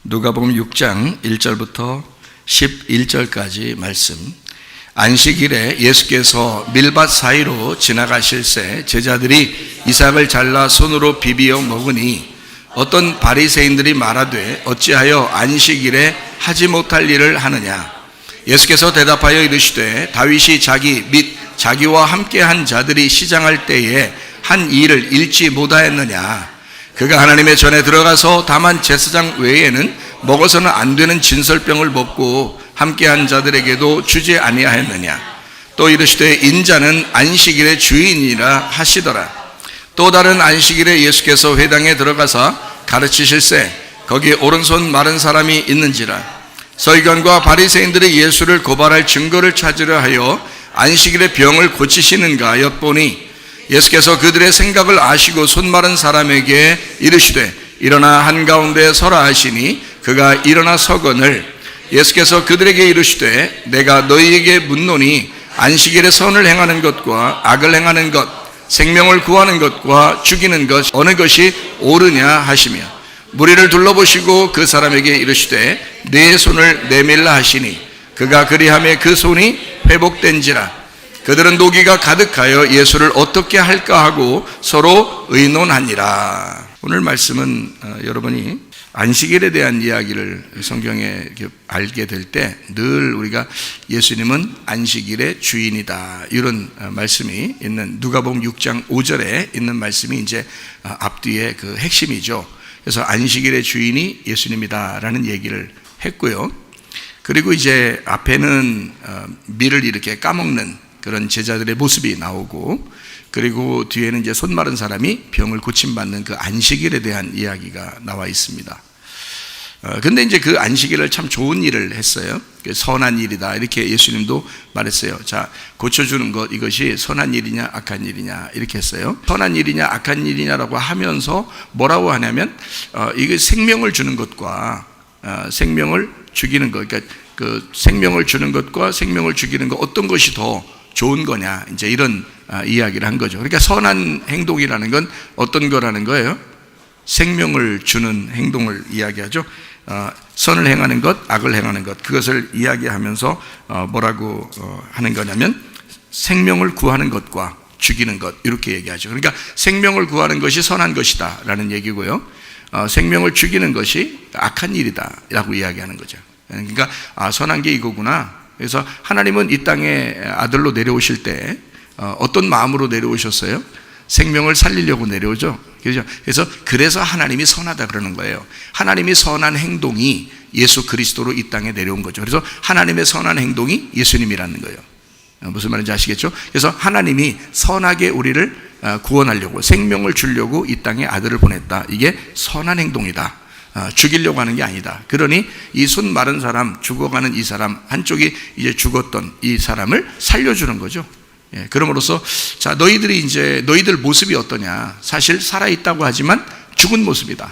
누가복음 6장 1절부터 11절까지 말씀. 안식일에 예수께서 밀밭 사이로 지나가실새 제자들이 이삭을 잘라 손으로 비비어 먹으니 어떤 바리새인들이 말하되 어찌하여 안식일에 하지 못할 일을 하느냐. 예수께서 대답하여 이르시되 다윗이 자기 및 자기와 함께한 자들이 시장할 때에 한 일을 잃지 못하였느냐. 그가 하나님의 전에 들어가서 다만 제사장 외에는 먹어서는 안 되는 진설병을 먹고 함께한 자들에게도 주지 아니하였느냐. 또 이르시되 인자는 안식일의 주인이라 하시더라. 또 다른 안식일에 예수께서 회당에 들어가서 가르치실새 거기 오른손 마른 사람이 있는지라. 서기관과 바리새인들이 예수를 고발할 증거를 찾으려 하여 안식일에 병을 고치시는가 엿보니 예수께서 그들의 생각을 아시고 손 마른 사람에게 이르시되 일어나 한가운데 서라 하시니 그가 일어나 서거늘. 예수께서 그들에게 이르시되 내가 너희에게 묻노니 안식일에 선을 행하는 것과 악을 행하는 것, 생명을 구하는 것과 죽이는 것 어느 것이 옳으냐 하시며 무리를 둘러보시고 그 사람에게 이르시되 네 손을 내밀라 하시니 그가 그리하매 그 손이 회복된지라. 그들은 노기가 가득하여 예수를 어떻게 할까 하고 서로 의논하니라. 오늘 말씀은 여러분이 안식일에 대한 이야기를 성경에 알게 될 때 늘 우리가 예수님은 안식일의 주인이다 이런 말씀이 있는 누가복음 6장 5절에 있는 말씀이 이제 앞뒤의 그 핵심이죠. 그래서 안식일의 주인이 예수님이다라는 얘기를 했고요. 그리고 이제 앞에는 밀을 이렇게 까먹는 그런 제자들의 모습이 나오고, 그리고 뒤에는 이제 손 마른 사람이 병을 고침받는 그 안식일에 대한 이야기가 나와 있습니다. 근데 이제 그 안식일을 참 좋은 일을 했어요. 선한 일이다 이렇게 예수님도 말했어요. 자, 고쳐주는 것 이것이 선한 일이냐 악한 일이냐 이렇게 했어요. 선한 일이냐 악한 일이냐라고 하면서 뭐라고 하냐면 이게 생명을 주는 것과 생명을 죽이는 것, 그러니까 그 생명을 주는 것과 생명을 죽이는 것 어떤 것이 더 좋은 거냐 이제 이런 이야기를 한 거죠. 그러니까 선한 행동이라는 건 어떤 거라는 거예요? 생명을 주는 행동을 이야기하죠. 선을 행하는 것, 악을 행하는 것, 그것을 이야기하면서 뭐라고 하는 거냐면 생명을 구하는 것과 죽이는 것 이렇게 얘기하죠. 그러니까 생명을 구하는 것이 선한 것이다 라는 얘기고요, 생명을 죽이는 것이 악한 일이다 라고 이야기하는 거죠. 그러니까 선한 게 이거구나. 그래서 하나님은 이 땅에 아들로 내려오실 때 어떤 마음으로 내려오셨어요? 생명을 살리려고 내려오죠. 그래서 하나님이 선하다 그러는 거예요. 하나님이 선한 행동이 예수 그리스도로 이 땅에 내려온 거죠. 그래서 하나님의 선한 행동이 예수님이라는 거예요. 무슨 말인지 아시겠죠? 그래서 하나님이 선하게 우리를 구원하려고 생명을 주려고 이 땅에 아들을 보냈다. 이게 선한 행동이다. 죽이려고 하는 게 아니다. 그러니 이 손 마른 사람, 죽어가는 이 사람, 한쪽이 이제 죽었던 이 사람을 살려주는 거죠. 예, 그럼으로써 자, 너희들 모습이 어떠냐? 사실 살아있다고 하지만 죽은 모습이다.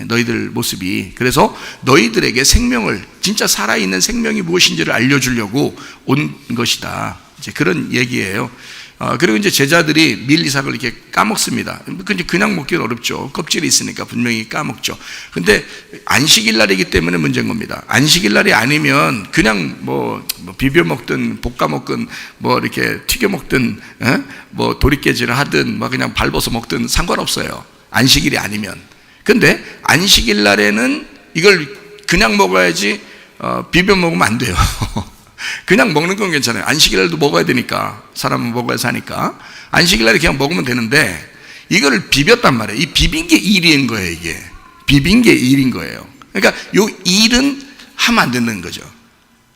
너희들 모습이. 그래서 너희들에게 생명을, 진짜 살아있는 생명이 무엇인지를 알려주려고 온 것이다. 이제 그런 얘기예요. 그리고 이제 제자들이 밀 이삭을 이렇게 까먹습니다. 그냥 먹기는 어렵죠. 껍질이 있으니까 분명히 까먹죠. 근데 안식일 날이기 때문에 문제인 겁니다. 안식일 날이 아니면 그냥 뭐 비벼 먹든 볶아 먹든 뭐 이렇게 튀겨 먹든 뭐 도리깨질을 하든 뭐 그냥 밟아서 먹든 상관없어요. 안식일이 아니면. 근데 안식일 날에는 이걸 그냥 먹어야지 비벼 먹으면 안 돼요. 그냥 먹는 건 괜찮아요. 안식일날도 먹어야 되니까, 사람은 먹어야 사니까 안식일날에 그냥 먹으면 되는데 이거를 비볐단 말이에요. 이 비빈 게 일인 거예요. 이게 비빈 게 일인 거예요. 그러니까 요 일은 하면 안 되는 거죠.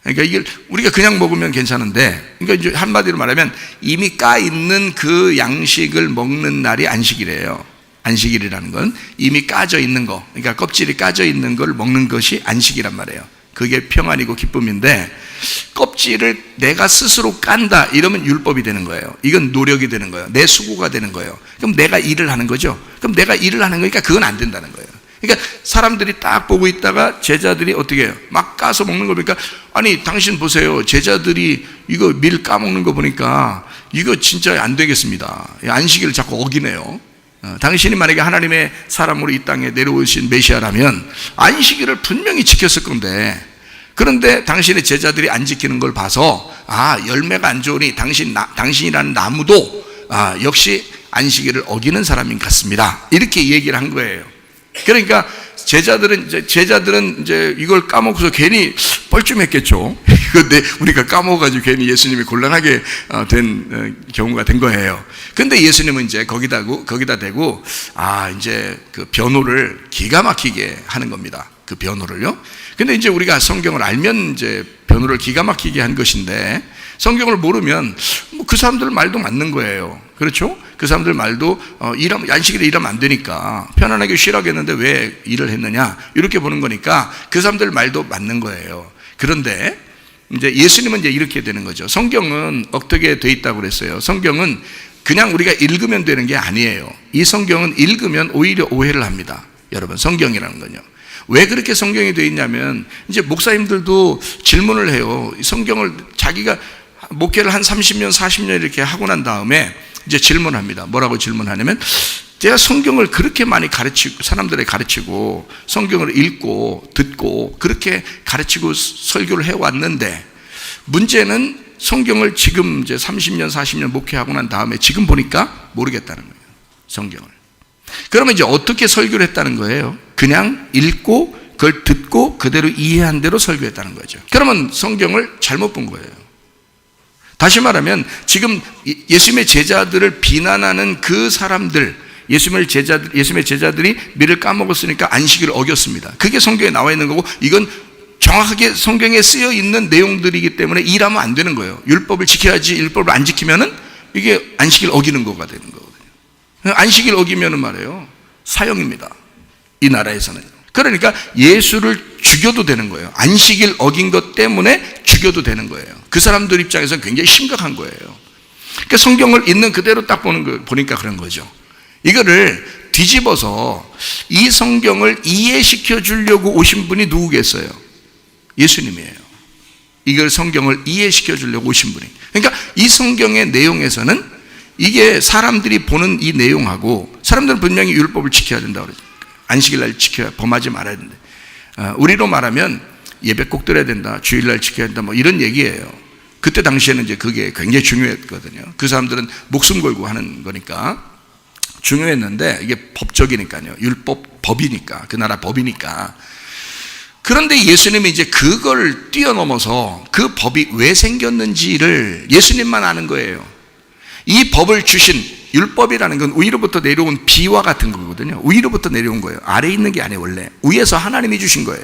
그러니까 이걸 우리가 그냥 먹으면 괜찮은데, 그러니까 이제 한마디로 말하면 이미 까 있는 그 양식을 먹는 날이 안식일이에요. 안식일이라는 건 이미 까져 있는 거, 그러니까 껍질이 까져 있는 걸 먹는 것이 안식이란 말이에요. 그게 평안이고 기쁨인데, 껍질을 내가 스스로 깐다 이러면 율법이 되는 거예요. 이건 노력이 되는 거예요. 내 수고가 되는 거예요. 그럼 내가 일을 하는 거죠. 그럼 내가 일을 하는 거니까 그건 안 된다는 거예요. 그러니까 사람들이 딱 보고 있다가 제자들이 어떻게 해요? 막 까서 먹는 거 보니까, 아니 당신 보세요, 제자들이 이거 밀 까먹는 거 보니까 이거 진짜 안 되겠습니다. 안식일을 자꾸 어기네요. 당신이 만약에 하나님의 사람으로 이 땅에 내려오신 메시아라면 안식일을 분명히 지켰을 건데, 그런데 당신의 제자들이 안 지키는 걸 봐서 열매가 안 좋으니 당신이라는 나무도 역시 안식일을 어기는 사람인 것 같습니다, 이렇게 얘기를 한 거예요. 그러니까 제자들은 이제 이걸 까먹고서 괜히 뻘쭘했겠죠. 근데 우리가 까먹어가지고 괜히 예수님이 곤란하게 된 경우가 된 거예요. 근데 예수님은 이제 거기다 대고 이제 그 변호를 기가 막히게 하는 겁니다. 그 변호를요. 근데 이제 우리가 성경을 알면 이제 변호를 기가 막히게 한 것인데, 성경을 모르면 그 사람들 말도 맞는 거예요. 그렇죠? 그 사람들 말도 안식일에 일하면 안 되니까 편안하게 쉬라고 했는데 왜 일을 했느냐, 이렇게 보는 거니까 그 사람들 말도 맞는 거예요. 그런데 이제 예수님은 이제 이렇게 되는 거죠. 성경은 어떻게 돼 있다고 그랬어요? 성경은 그냥 우리가 읽으면 되는 게 아니에요. 이 성경은 읽으면 오히려 오해를 합니다. 여러분, 성경이라는 건요. 왜 그렇게 성경이 되어 있냐면, 이제 목사님들도 질문을 해요. 성경을 자기가 목회를 한 30년, 40년 이렇게 하고 난 다음에 이제 질문합니다. 뭐라고 질문하냐면, 제가 성경을 그렇게 많이 사람들에게 가르치고 성경을 읽고 듣고 그렇게 가르치고 설교를 해왔는데, 문제는 성경을 지금 이제 30년, 40년 목회하고 난 다음에 지금 보니까 모르겠다는 거예요, 성경을. 그러면 이제 어떻게 설교를 했다는 거예요? 그냥 읽고 그걸 듣고 그대로 이해한 대로 설교했다는 거죠. 그러면 성경을 잘못 본 거예요. 다시 말하면 지금 예수님의 제자들을 비난하는 그 사람들, 예수님의 제자들이 밀을 까먹었으니까 안식일을 어겼습니다. 그게 성경에 나와 있는 거고, 이건 정확하게 성경에 쓰여 있는 내용들이기 때문에 일하면 안 되는 거예요. 율법을 지켜야지, 율법을 안 지키면은 이게 안식일 어기는 거가 되는 거거든요. 안식일 어기면은 말이에요, 사형입니다, 이 나라에서는. 그러니까 예수를 죽여도 되는 거예요. 안식일 어긴 것 때문에 죽여도 되는 거예요. 그 사람들 입장에서는 굉장히 심각한 거예요. 그러니까 성경을 있는 그대로 딱 보니까 그런 거죠. 이거를 뒤집어서 이 성경을 이해시켜 주려고 오신 분이 누구겠어요? 예수님이에요. 이걸 성경을 이해시켜 주려고 오신 분이. 그러니까 이 성경의 내용에서는 이게 사람들이 보는 이 내용하고, 사람들은 분명히 율법을 지켜야 된다고 그러죠. 안식일날 지켜야, 범하지 말아야 된다. 우리로 말하면 예배 꼭 드려야 된다, 주일날 지켜야 된다, 뭐 이런 얘기예요. 그때 당시에는 이제 그게 굉장히 중요했거든요. 그 사람들은 목숨 걸고 하는 거니까 중요했는데, 이게 법적이니까요. 율법, 법이니까, 그 나라 법이니까. 그런데 예수님이 이제 그걸 뛰어넘어서 그 법이 왜 생겼는지를 예수님만 아는 거예요. 이 법을 주신 율법이라는 건 위로부터 내려온 비와 같은 거거든요. 위로부터 내려온 거예요. 아래에 있는 게 아니에요. 원래 위에서 하나님이 주신 거예요.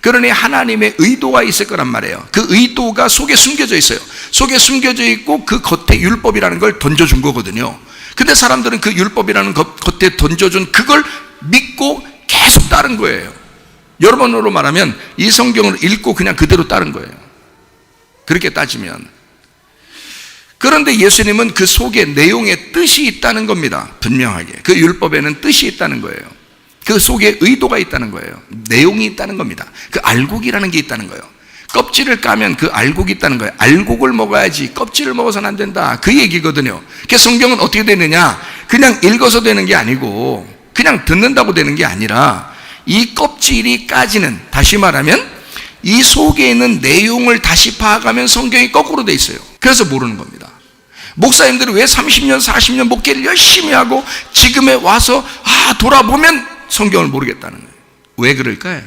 그러니 하나님의 의도가 있을 거란 말이에요. 그 의도가 속에 숨겨져 있어요. 속에 숨겨져 있고 그 겉에 율법이라는 걸 던져준 거거든요. 근데 사람들은 그 율법이라는 겉에 던져준 그걸 믿고 계속 따른 거예요. 여러분으로 말하면 이 성경을 읽고 그냥 그대로 따른 거예요, 그렇게 따지면. 그런데 예수님은 그 속에 내용에 뜻이 있다는 겁니다. 분명하게 그 율법에는 뜻이 있다는 거예요. 그 속에 의도가 있다는 거예요. 내용이 있다는 겁니다. 그 알곡이라는 게 있다는 거예요. 껍질을 까면 그 알곡이 있다는 거예요. 알곡을 먹어야지 껍질을 먹어서는 안 된다, 그 얘기거든요. 그래서 성경은 어떻게 되느냐, 그냥 읽어서 되는 게 아니고 그냥 듣는다고 되는 게 아니라 이 껍질이 까지는, 다시 말하면 이 속에 있는 내용을 다시 파악하면 성경이 거꾸로 돼 있어요. 그래서 모르는 겁니다. 목사님들이 왜 30년 40년 목회를 열심히 하고 지금에 와서 돌아보면 성경을 모르겠다는 거예요. 왜 그럴까요?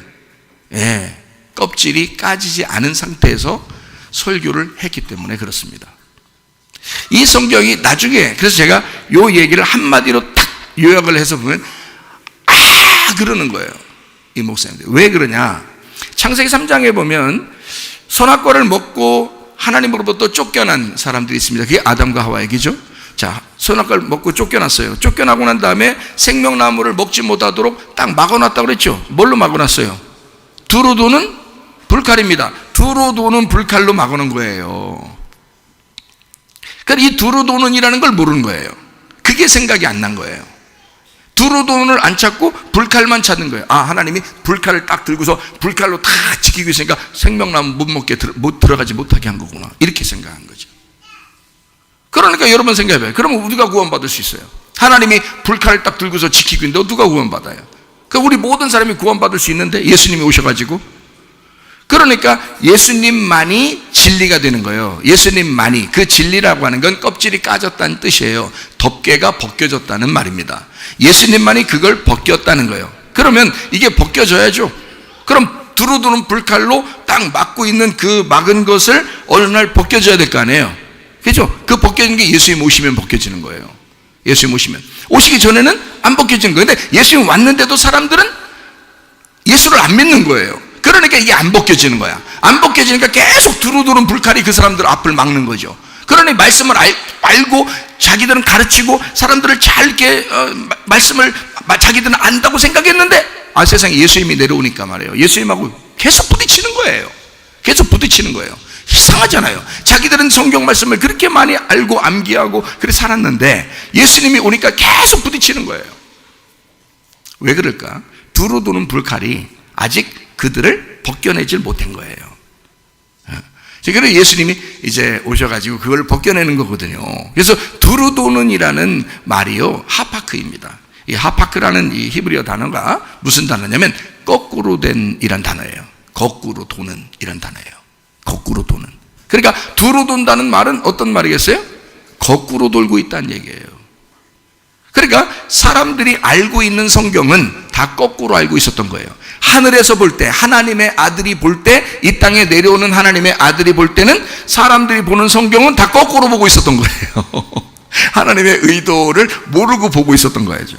껍질이 까지지 않은 상태에서 설교를 했기 때문에 그렇습니다. 이 성경이 나중에, 그래서 제가 요 얘기를 한마디로 탁 요약을 해서 보면 그러는 거예요. 이 목사님들 왜 그러냐, 창세기 3장에 보면 선악과를 먹고 하나님으로부터 쫓겨난 사람들이 있습니다. 그게 아담과 하와 얘기죠. 자, 선악과를 먹고 쫓겨났어요. 쫓겨나고 난 다음에 생명나무를 먹지 못하도록 딱 막아놨다고 그랬죠. 뭘로 막아놨어요? 두루 도는 불칼입니다. 두루 도는 불칼로 막아놓은 거예요. 그러니까 이 두루 도는 이라는 걸 모르는 거예요. 그게 생각이 안 난 거예요. 두루 도는을 안 찾고 불칼만 찾는 거예요. 하나님이 불칼을 딱 들고서 불칼로 다 지키고 있으니까 생명나무 못 들어가지 못하게 한 거구나, 이렇게 생각한 거죠. 그러니까 여러분 생각해봐요. 그러면 우리가 구원받을 수 있어요? 하나님이 불칼을 딱 들고서 지키고 있는데 누가 구원받아요? 그러니까 우리 모든 사람이 구원받을 수 있는데 예수님이 오셔가지고, 그러니까 예수님만이 진리가 되는 거예요. 예수님만이. 그 진리라고 하는 건 껍질이 까졌다는 뜻이에요. 덮개가 벗겨졌다는 말입니다. 예수님만이 그걸 벗겼다는 거예요. 그러면 이게 벗겨져야죠. 그럼 두루두루 불칼로 딱 막고 있는 그 막은 것을 어느 날 벗겨져야 될 거 아니에요. 그죠? 그 벗겨진 게 예수님 오시면 벗겨지는 거예요. 예수님 오시면. 오시기 전에는 안 벗겨지는 거예요. 근데 예수님 왔는데도 사람들은 예수를 안 믿는 거예요. 그러니까 이게 안 벗겨지는 거야. 안 벗겨지니까 계속 두루두루 불칼이 그 사람들 앞을 막는 거죠. 그러니 말씀을 알고 자기들은 가르치고 사람들을 잘 이렇게 말씀을 자기들은 안다고 생각했는데, 세상에 예수님이 내려오니까 말이에요. 예수님하고 계속 부딪히는 거예요. 계속 부딪히는 거예요. 이상하잖아요. 자기들은 성경 말씀을 그렇게 많이 알고 암기하고 그렇게 살았는데 예수님이 오니까 계속 부딪히는 거예요. 왜 그럴까? 두루두는 불칼이 아직 그들을 벗겨내질 못한 거예요. 그래서 예수님이 이제 오셔가지고 그걸 벗겨내는 거거든요. 그래서 두루도는이라는 말이요, 하파크입니다. 이 하파크라는 이 히브리어 단어가 무슨 단어냐면 거꾸로 된 이란 단어예요. 거꾸로 도는 이란 단어예요. 거꾸로 도는. 그러니까 두루 돈다는 말은 어떤 말이겠어요? 거꾸로 돌고 있다는 얘기예요. 그러니까 사람들이 알고 있는 성경은 다 거꾸로 알고 있었던 거예요. 하늘에서 볼 때, 하나님의 아들이 볼 때, 이 땅에 내려오는 하나님의 아들이 볼 때는 사람들이 보는 성경은 다 거꾸로 보고 있었던 거예요. 하나님의 의도를 모르고 보고 있었던 거죠.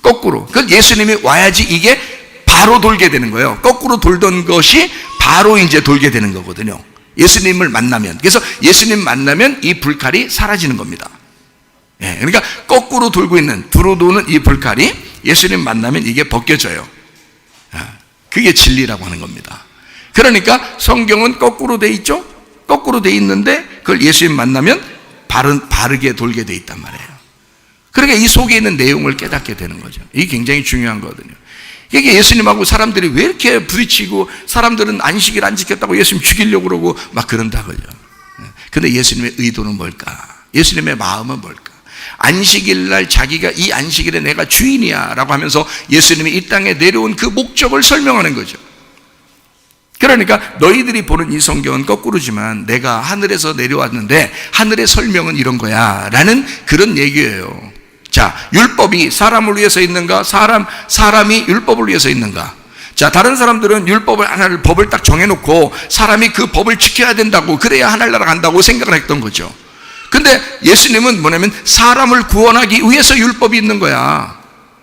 거꾸로. 그 예수님이 와야지 이게 바로 돌게 되는 거예요. 거꾸로 돌던 것이 바로 이제 돌게 되는 거거든요. 예수님을 만나면. 그래서 예수님 만나면 이 불칼이 사라지는 겁니다. 그러니까 거꾸로 돌고 있는, 두루 도는 이 불칼이 예수님 만나면 이게 벗겨져요. 그게 진리라고 하는 겁니다. 그러니까 성경은 거꾸로 돼 있죠? 거꾸로 돼 있는데 그걸 예수님 만나면 바르게 돌게 돼 있단 말이에요. 그러니까 이 속에 있는 내용을 깨닫게 되는 거죠. 이게 굉장히 중요한 거거든요. 이게 예수님하고 사람들이 왜 이렇게 부딪히고 사람들은 안식일 안 지켰다고 예수님 죽이려고 그러고 막 그런다고요. 근데 예수님의 의도는 뭘까? 예수님의 마음은 뭘까? 안식일 날 자기가 이 안식일에 내가 주인이야 라고 하면서 예수님이 이 땅에 내려온 그 목적을 설명하는 거죠. 그러니까 너희들이 보는 이 성경은 거꾸로지만 내가 하늘에서 내려왔는데 하늘의 설명은 이런 거야 라는 그런 얘기예요. 자, 율법이 사람을 위해서 있는가? 사람이 율법을 위해서 있는가? 자, 다른 사람들은 율법을 하나를 법을 딱 정해놓고 사람이 그 법을 지켜야 된다고, 그래야 하늘나라 간다고 생각을 했던 거죠. 근데 예수님은 뭐냐면 사람을 구원하기 위해서 율법이 있는 거야.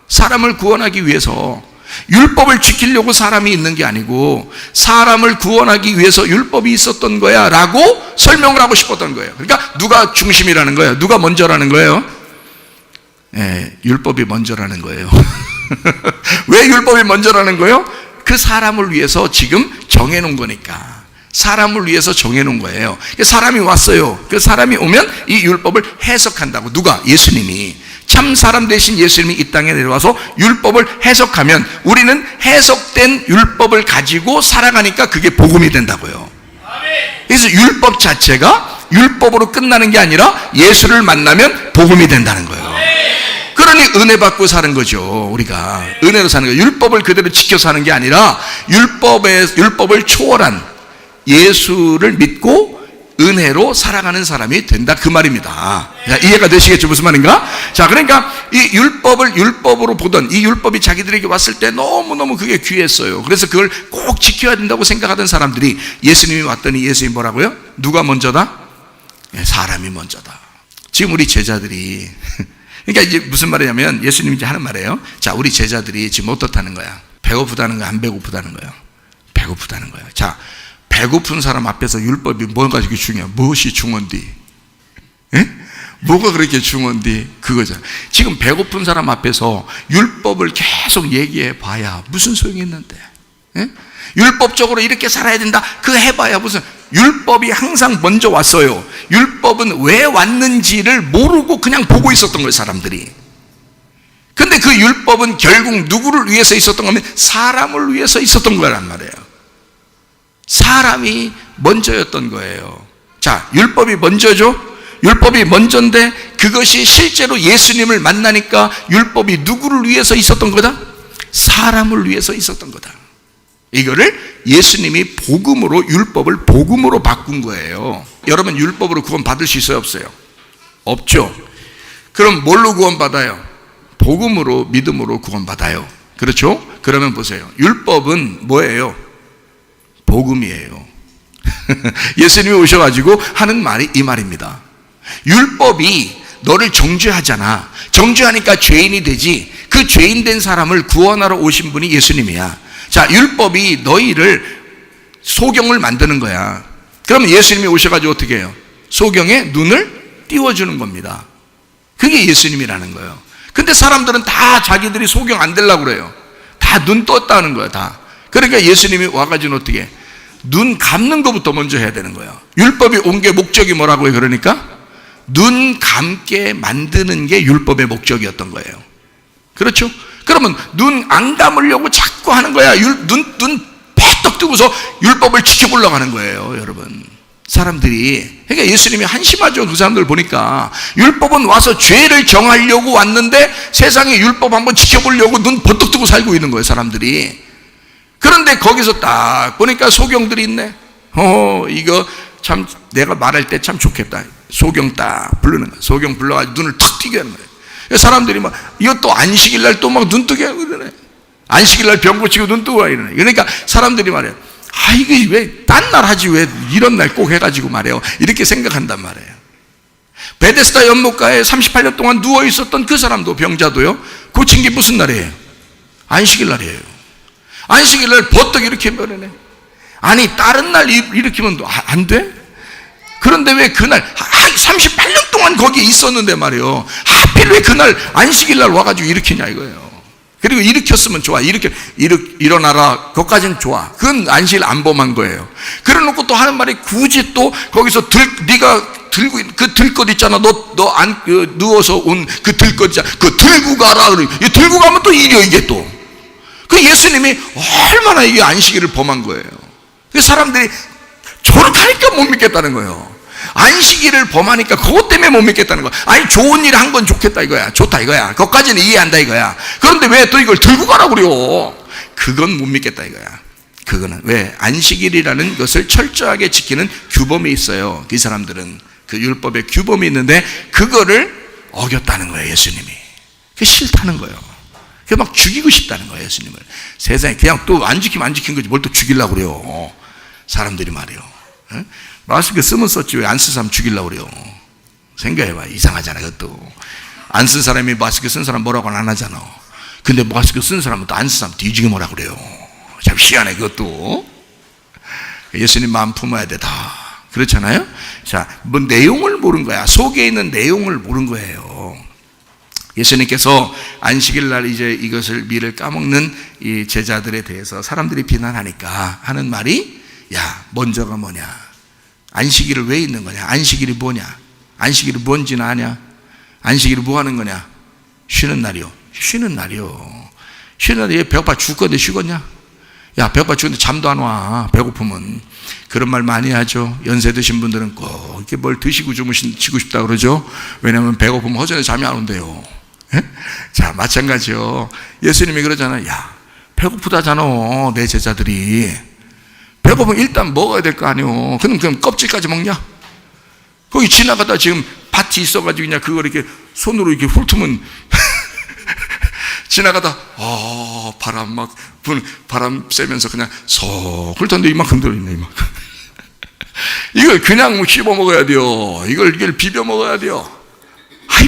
사람을 구원하기 위해서. 율법을 지키려고 사람이 있는 게 아니고 사람을 구원하기 위해서 율법이 있었던 거야 라고 설명을 하고 싶었던 거예요. 그러니까 누가 중심이라는 거예요? 누가 먼저라는 거예요? 율법이 먼저라는 거예요. 왜 율법이 먼저라는 거예요? 그 사람을 위해서 지금 정해놓은 거니까. 사람을 위해서 정해놓은 거예요. 사람이 왔어요. 그 사람이 오면 이 율법을 해석한다고. 누가? 예수님이. 참 사람 대신 예수님이 이 땅에 내려와서 율법을 해석하면 우리는 해석된 율법을 가지고 살아가니까 그게 복음이 된다고요. 그래서 율법 자체가 율법으로 끝나는 게 아니라 예수를 만나면 복음이 된다는 거예요. 그러니 은혜 받고 사는 거죠. 우리가 은혜로 사는 거예요. 율법을 그대로 지켜 사는 게 아니라 율법을 초월한 예수를 믿고 은혜로 살아가는 사람이 된다, 그 말입니다. 자, 이해가 되시겠죠? 무슨 말인가? 자, 그러니까 이 율법을 율법으로 보던, 이 율법이 자기들에게 왔을 때 너무너무 그게 귀했어요. 그래서 그걸 꼭 지켜야 된다고 생각하던 사람들이 예수님이 왔더니 예수님이 뭐라고요? 누가 먼저다? 사람이 먼저다. 지금 우리 제자들이 그러니까 이제 무슨 말이냐면 예수님이 이제 하는 말이에요. 자, 우리 제자들이 지금 어떻다는 거야? 배고프다는 거야? 안 배고프다는 거야? 배고프다는 거야. 자, 배고픈 사람 앞에서 율법이 뭐가 그렇게 중요해? 무엇이 중요한디? 뭐가 그렇게 중요한디? 그거잖아. 지금 배고픈 사람 앞에서 율법을 계속 얘기해 봐야 무슨 소용이 있는데? 율법적으로 이렇게 살아야 된다, 그 해봐야 무슨. 율법이 항상 먼저 왔어요. 율법은 왜 왔는지를 모르고 그냥 보고 있었던 거예요, 사람들이. 근데 그 율법은 결국 누구를 위해서 있었던 거면 사람을 위해서 있었던 거란 말이에요. 사람이 먼저였던 거예요. 자, 율법이 먼저죠? 율법이 먼저인데 그것이 실제로 예수님을 만나니까 율법이 누구를 위해서 있었던 거다? 사람을 위해서 있었던 거다. 이거를 예수님이 복음으로, 율법을 복음으로 바꾼 거예요. 여러분 율법으로 구원 받을 수 있어요, 없어요? 없죠. 그럼 뭘로 구원 받아요? 복음으로, 믿음으로 구원 받아요. 그렇죠? 그러면 보세요. 율법은 뭐예요? 복음이에요. 예수님이 오셔가지고 하는 말이 이 말입니다. 율법이 너를 정죄하잖아. 정죄하니까 죄인이 되지. 그 죄인 된 사람을 구원하러 오신 분이 예수님이야. 자, 율법이 너희를 소경을 만드는 거야. 그러면 예수님이 오셔가지고 어떻게 해요? 소경의 눈을 띄워주는 겁니다. 그게 예수님이라는 거예요. 근데 사람들은 다 자기들이 소경 안 되려고 그래요. 다 눈 떴다는 거야, 다. 그러니까 예수님이 와가지고 어떻게 해? 눈 감는 것부터 먼저 해야 되는 거예요. 율법이 온 게 목적이 뭐라고요? 그러니까 눈 감게 만드는 게 율법의 목적이었던 거예요. 그렇죠? 그러면 눈 안 감으려고 자꾸 하는 거야. 눈 pä떡 뜨고서 율법을 지켜보려고 하는 거예요, 여러분. 사람들이. 그러니까 예수님이 한심하죠. 그 사람들 보니까. 율법은 와서 죄를 정하려고 왔는데 세상에 율법 한번 지켜보려고 눈 번뜩 뜨고 살고 있는 거예요, 사람들이. 그런데 거기서 딱 보니까 소경들이 있네. 이거 참 내가 말할 때 참 좋겠다. 소경 딱 부르는 거야. 소경 불러가지고 눈을 탁 띄게 하는 거예요. 사람들이 막 이것도 안식일 날 또 막 눈 뜨게 하고 그러네. 안식일 날 병 고치고 눈 뜨고 와 이러네. 그러니까 사람들이 말해요. 이게 왜 딴 날 하지 왜 이런 날 꼭 해가지고 말해요. 이렇게 생각한단 말이에요. 베데스다 연못가에 38년 동안 누워 있었던 그 사람도, 병자도요, 고친 게 무슨 날이에요? 안식일 날이에요. 안식일 날 버떡 이렇게 버리네. 아니 다른 날 일으키면 안 돼? 그런데 왜 그날 38년 동안 거기에 있었는데 말이에요. 하필 왜 그날 안식일 날 와가지고 일으키냐 이거예요. 그리고 일으켰으면 좋아. 일어나라. 그것까지는 좋아. 그건 안식일 안 범한 거예요. 그래 놓고 또 하는 말이 굳이 또 거기서 네가 들고 있는 그 들것 있잖아. 누워서 온 그 들것 있잖아. 그거 들고 가라. 들고 가면 또 일이요, 이게 또. 그 예수님이 얼마나 이게 안식일을 범한 거예요. 그 사람들이 저렇게 못 믿겠다는 거예요. 안식일을 범하니까 그것 때문에 못 믿겠다는 거야. 아니 좋은 일 한 건 좋겠다 이거야. 좋다 이거야. 그것까지는 이해한다 이거야. 그런데 왜 또 이걸 들고 가라고 그래요? 그건 못 믿겠다 이거야. 그거는 왜? 안식일이라는 것을 철저하게 지키는 규범이 있어요. 그 사람들은 그 율법의 규범이 있는데 그거를 어겼다는 거예요, 예수님이. 그게 싫다는 거예요. 그게 막 죽이고 싶다는 거예요, 예수님을. 세상에 그냥 또 안 지키면 안 지킨 거지 뭘 또 죽이려고 그래요. 사람들이 말이요. 마스크 쓰면 썼지 왜 안 쓴 사람 죽이려고 그래요. 생각해봐. 이상하잖아. 그것도 안 쓴 사람이 마스크 쓴 사람 뭐라고는 안 하잖아. 근데 마스크 쓴 사람은 또 안 쓴 사람 뒤지게 뭐라 그래요. 참 희한해. 그것도 예수님 마음 품어야 돼. 다 그렇잖아요. 자, 뭐 내용을 모른 거야. 속에 있는 내용을 모른 거예요. 예수님께서 안식일 날 이제 이것을 밀을 까먹는 이 제자들에 대해서 사람들이 비난하니까 하는 말이, 야, 먼저가 뭐냐? 안식일을 왜 있는 거냐? 안식일이 뭐냐? 안식일이 뭔지는 아냐? 안식일이 뭐 하는 거냐? 쉬는 날이요. 쉬는 날이요. 쉬는 날에 배고파 죽겠는데 쉬겠냐? 야, 배고파 죽는데 잠도 안 와. 배고프면. 그런 말 많이 하죠. 연세 드신 분들은 꼭 이렇게 뭘 드시고 주무시고 싶다 그러죠. 왜냐하면 배고프면 허전해 잠이 안 온대요. 예? 자, 마찬가지요. 예수님이 그러잖아요. 야, 배고프다잖아, 내 제자들이. 배고프면 일단 먹어야 될 거 아니요. 그럼 껍질까지 먹냐? 거기 지나가다 지금 밭이 있어가지고 그냥 그걸 이렇게 손으로 이렇게 훑으면 지나가다 바람 쐬면서 그냥 속 훑었는데 이만큼 들어있네, 이만큼. 이걸 그냥 씹어 먹어야 돼요. 이걸 비벼 먹어야 돼요.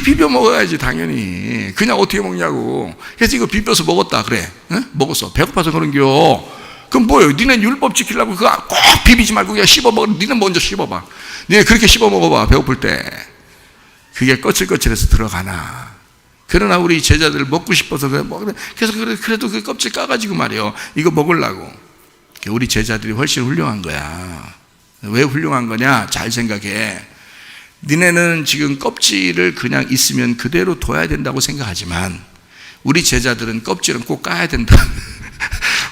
비벼 먹어야지 당연히. 그냥 어떻게 먹냐고. 그래서 이거 비벼서 먹었다 그래. 응? 먹었어. 배고파서 그런겨. 그럼 뭐예요? 니네 율법 지키려고 그거 꼭 비비지 말고 그냥 씹어 먹어. 니는 먼저 씹어봐. 니네 그렇게 씹어 먹어봐. 배고플 때. 그게 거칠거칠해서 들어가나. 그러나 우리 제자들 먹고 싶어서 그래서 그래도 그 껍질 까가지고 말이에요. 이거 먹으려고. 우리 제자들이 훨씬 훌륭한 거야. 왜 훌륭한 거냐? 잘 생각해. 니네는 지금 껍질을 그냥 있으면 그대로 둬야 된다고 생각하지만 우리 제자들은 껍질은 꼭 까야 된다.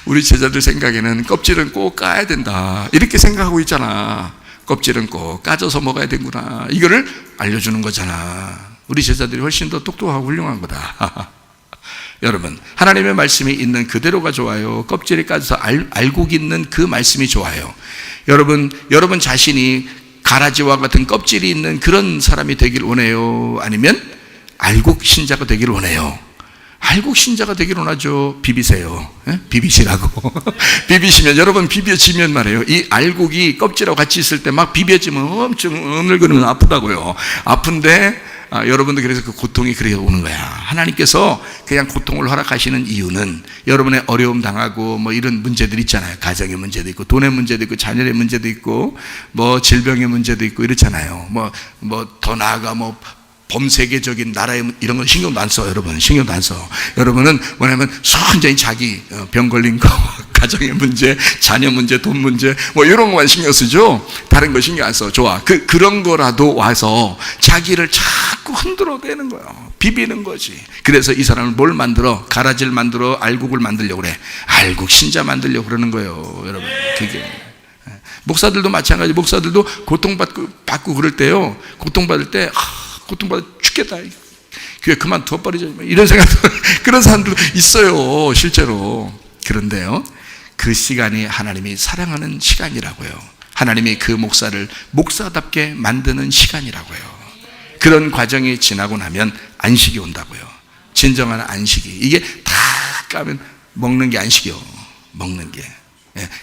우리 제자들 생각에는 껍질은 꼭 까야 된다. 이렇게 생각하고 있잖아. 껍질은 꼭 까져서 먹어야 되구나. 이거를 알려주는 거잖아. 우리 제자들이 훨씬 더 똑똑하고 훌륭한 거다. 여러분, 하나님의 말씀이 있는 그대로가 좋아요? 껍질이 까져서 알곡 있는 그 말씀이 좋아요? 여러분 자신이 가라지와 같은 껍질이 있는 그런 사람이 되길 원해요? 아니면 알곡 신자가 되길 원해요? 알곡 신자가 되길 원하죠. 비비세요. 비비시라고. 비비시면, 여러분 비벼지면 말이에요, 이 알곡이 껍질하고 같이 있을 때 막 비벼지면 엄청 오늘거리면 아프다고요. 아픈데 여러분도 그래서 그 고통이 그래 오는 거야. 하나님께서 그냥 고통을 허락하시는 이유는 여러분의 어려움 당하고 뭐 이런 문제들 있잖아요. 가정의 문제도 있고, 돈의 문제도 있고, 자녀의 문제도 있고, 뭐 질병의 문제도 있고 이렇잖아요. 뭐 더 나아가 뭐 범세계적인 나라의 이런 건 신경도 안 써. 여러분 신경도 안 써. 여러분은 뭐냐면 순전히 자기 병 걸린 거, 가정의 문제, 자녀 문제, 돈 문제 뭐 이런 것만 신경 쓰죠. 다른 거 신경 안 써. 좋아. 그런 거라도 와서 자기를 자꾸 흔들어대는 거예요. 비비는 거지. 그래서 이 사람을 뭘 만들어? 가라지를 만들어 알곡을 만들려고 그래. 알곡 신자 만들려고 그러는 거예요. 여러분 그게 목사들도 마찬가지. 목사들도 고통받고 그럴 때요, 고통받을 때 고통받아 죽겠다, 교회 그만둬 버리자, 이런 생각, 그런 사람들도 있어요 실제로. 그런데요, 그 시간이 하나님이 사랑하는 시간이라고요. 하나님이 그 목사를 목사답게 만드는 시간이라고요. 그런 과정이 지나고 나면 안식이 온다고요. 진정한 안식이. 이게 다 까면 먹는 게 안식이요. 먹는 게.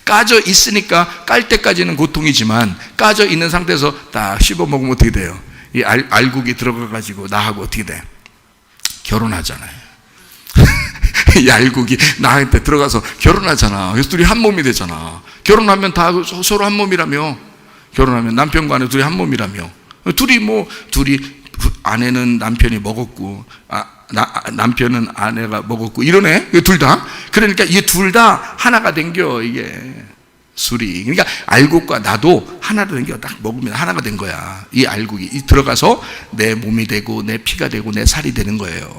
까져 있으니까 깔 때까지는 고통이지만, 까져 있는 상태에서 딱 씹어 먹으면 어떻게 돼요? 이 알곡이 들어가가지고 나하고 어떻게 돼? 결혼하잖아요. 이 알곡이 나한테 들어가서 결혼하잖아. 그래서 둘이 한 몸이 되잖아. 결혼하면 다 서로 한 몸이라며. 결혼하면 남편과 아내 둘이 한 몸이라며. 둘이 아내는 남편이 먹었고, 남편은 아내가 먹었고, 이러네. 둘 다. 그러니까 이 둘 다 하나가 된겨, 이게. 술이. 그러니까 알곡과 나도 하나가 된 게 딱 먹으면 하나가 된 거야. 이 알곡이 들어가서 내 몸이 되고 내 피가 되고 내 살이 되는 거예요.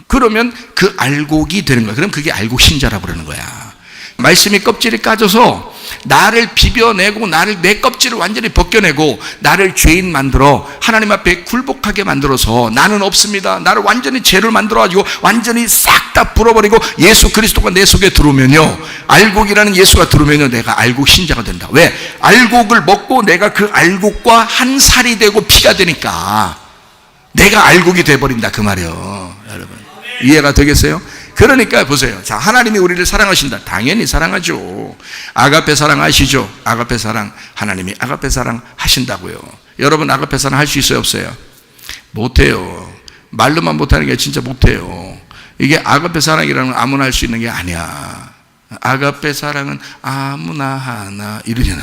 그러면 그 알곡이 되는 거야. 그럼 그게 알곡 신자라고 그러는 거야. 말씀이 껍질이 까져서 나를 비벼내고, 내 껍질을 완전히 벗겨내고 나를 죄인 만들어 하나님 앞에 굴복하게 만들어서, 나는 없습니다, 나를 완전히 죄를 만들어가지고 완전히 싹 다 불어버리고 예수 그리스도가 내 속에 들어오면요, 알곡이라는 예수가 들어오면요, 내가 알곡 신자가 된다. 왜? 알곡을 먹고 내가 그 알곡과 한 살이 되고 피가 되니까 내가 알곡이 돼버린다 그 말이에요. 여러분 이해가 되겠어요? 그러니까 보세요. 자, 하나님이 우리를 사랑하신다. 당연히 사랑하죠. 아가페 사랑 아시죠? 아가페 사랑, 하나님이 아가페 사랑 하신다고요. 여러분 아가페 사랑 할 수 있어요, 없어요? 못해요. 말로만 못하는 게 진짜 못해요. 이게 아가페 사랑이라는 건 아무나 할 수 있는 게 아니야. 아가페 사랑은 아무나 하나 이러잖아.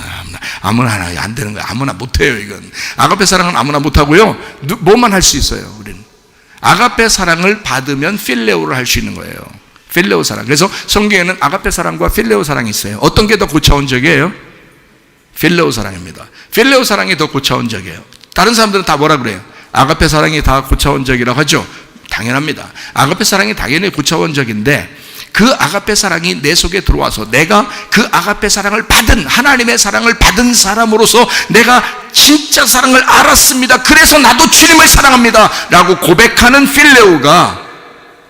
아무나 하나 안 되는 거야. 아무나 못해요. 이건 아가페 사랑은 아무나 못하고요, 뭐만 할 수 있어요. 우리는 아가페 사랑을 받으면 필레오를 할 수 있는 거예요. 필레오 사랑. 그래서 성경에는 아가페 사랑과 필레오 사랑이 있어요. 어떤 게 더 고차원적이에요? 필레오 사랑입니다. 필레오 사랑이 더 고차원적이에요. 다른 사람들은 다 뭐라 그래요? 아가페 사랑이 다 고차원적이라고 하죠. 당연합니다. 아가페 사랑이 당연히 고차원적인데, 그 아가페 사랑이 내 속에 들어와서 내가 그 아가페 사랑을 받은, 하나님의 사랑을 받은 사람으로서 내가 진짜 사랑을 알았습니다, 그래서 나도 주님을 사랑합니다 라고 고백하는 필레오가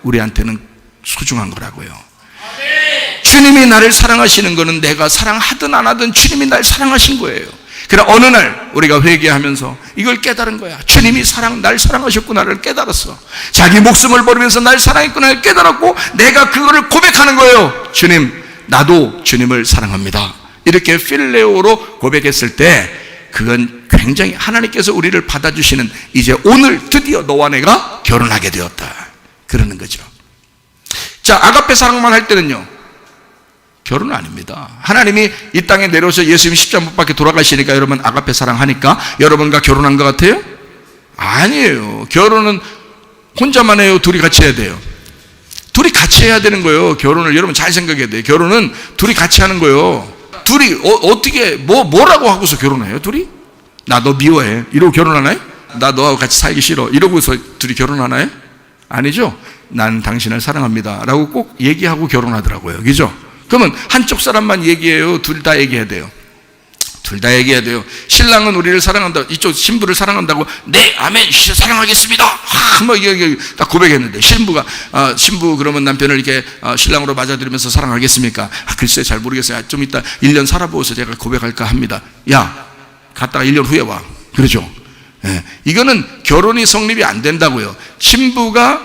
우리한테는 소중한 거라고요. 주님이 나를 사랑하시는 거는 내가 사랑하든 안 하든 주님이 날 사랑하신 거예요. 그러나 어느 날 우리가 회개하면서 이걸 깨달은 거야. 주님이 날 사랑하셨구나를 깨달았어. 자기 목숨을 버리면서 날 사랑했구나를 깨달았고, 내가 그거를 고백하는 거예요. 주님, 나도 주님을 사랑합니다. 이렇게 필레오로 고백했을 때 그건 굉장히 하나님께서 우리를 받아주시는, 이제 오늘 드디어 너와 내가 결혼하게 되었다 그러는 거죠. 자, 아가페 사랑만 할 때는요, 결혼은 아닙니다. 하나님이 이 땅에 내려오셔 예수님이 십자가 못 박혀 돌아가시니까 여러분 아가페 사랑하니까 여러분과 결혼한 것 같아요? 아니에요. 결혼은 혼자만 해요? 둘이 같이 해야 돼요? 둘이 같이 해야 되는 거예요. 결혼을 여러분 잘 생각해야 돼요. 결혼은 둘이 같이 하는 거예요. 둘이 어떻게 뭐라고 하고서 결혼해요? 둘이? 나 너 미워해 이러고 결혼하나요? 나 너하고 같이 살기 싫어 이러고서 둘이 결혼하나요? 아니죠. 난 당신을 사랑합니다 라고 꼭 얘기하고 결혼하더라고요. 그죠? 그러면 한쪽 사람만 얘기해요? 둘 다 얘기해야 돼요? 둘 다 얘기해야 돼요. 신랑은 우리를 사랑한다, 이쪽 신부를 사랑한다고 네 아멘 사랑하겠습니다 뭐 이게 딱 고백했는데 신부 그러면 남편을 이렇게 신랑으로 맞아들이면서 사랑하겠습니까? 글쎄 잘 모르겠어요. 좀 이따 1년 살아보고서 제가 고백할까 합니다. 야 갔다가 1년 후에 와. 그러죠. 예. 이거는 결혼이 성립이 안 된다고요. 신부가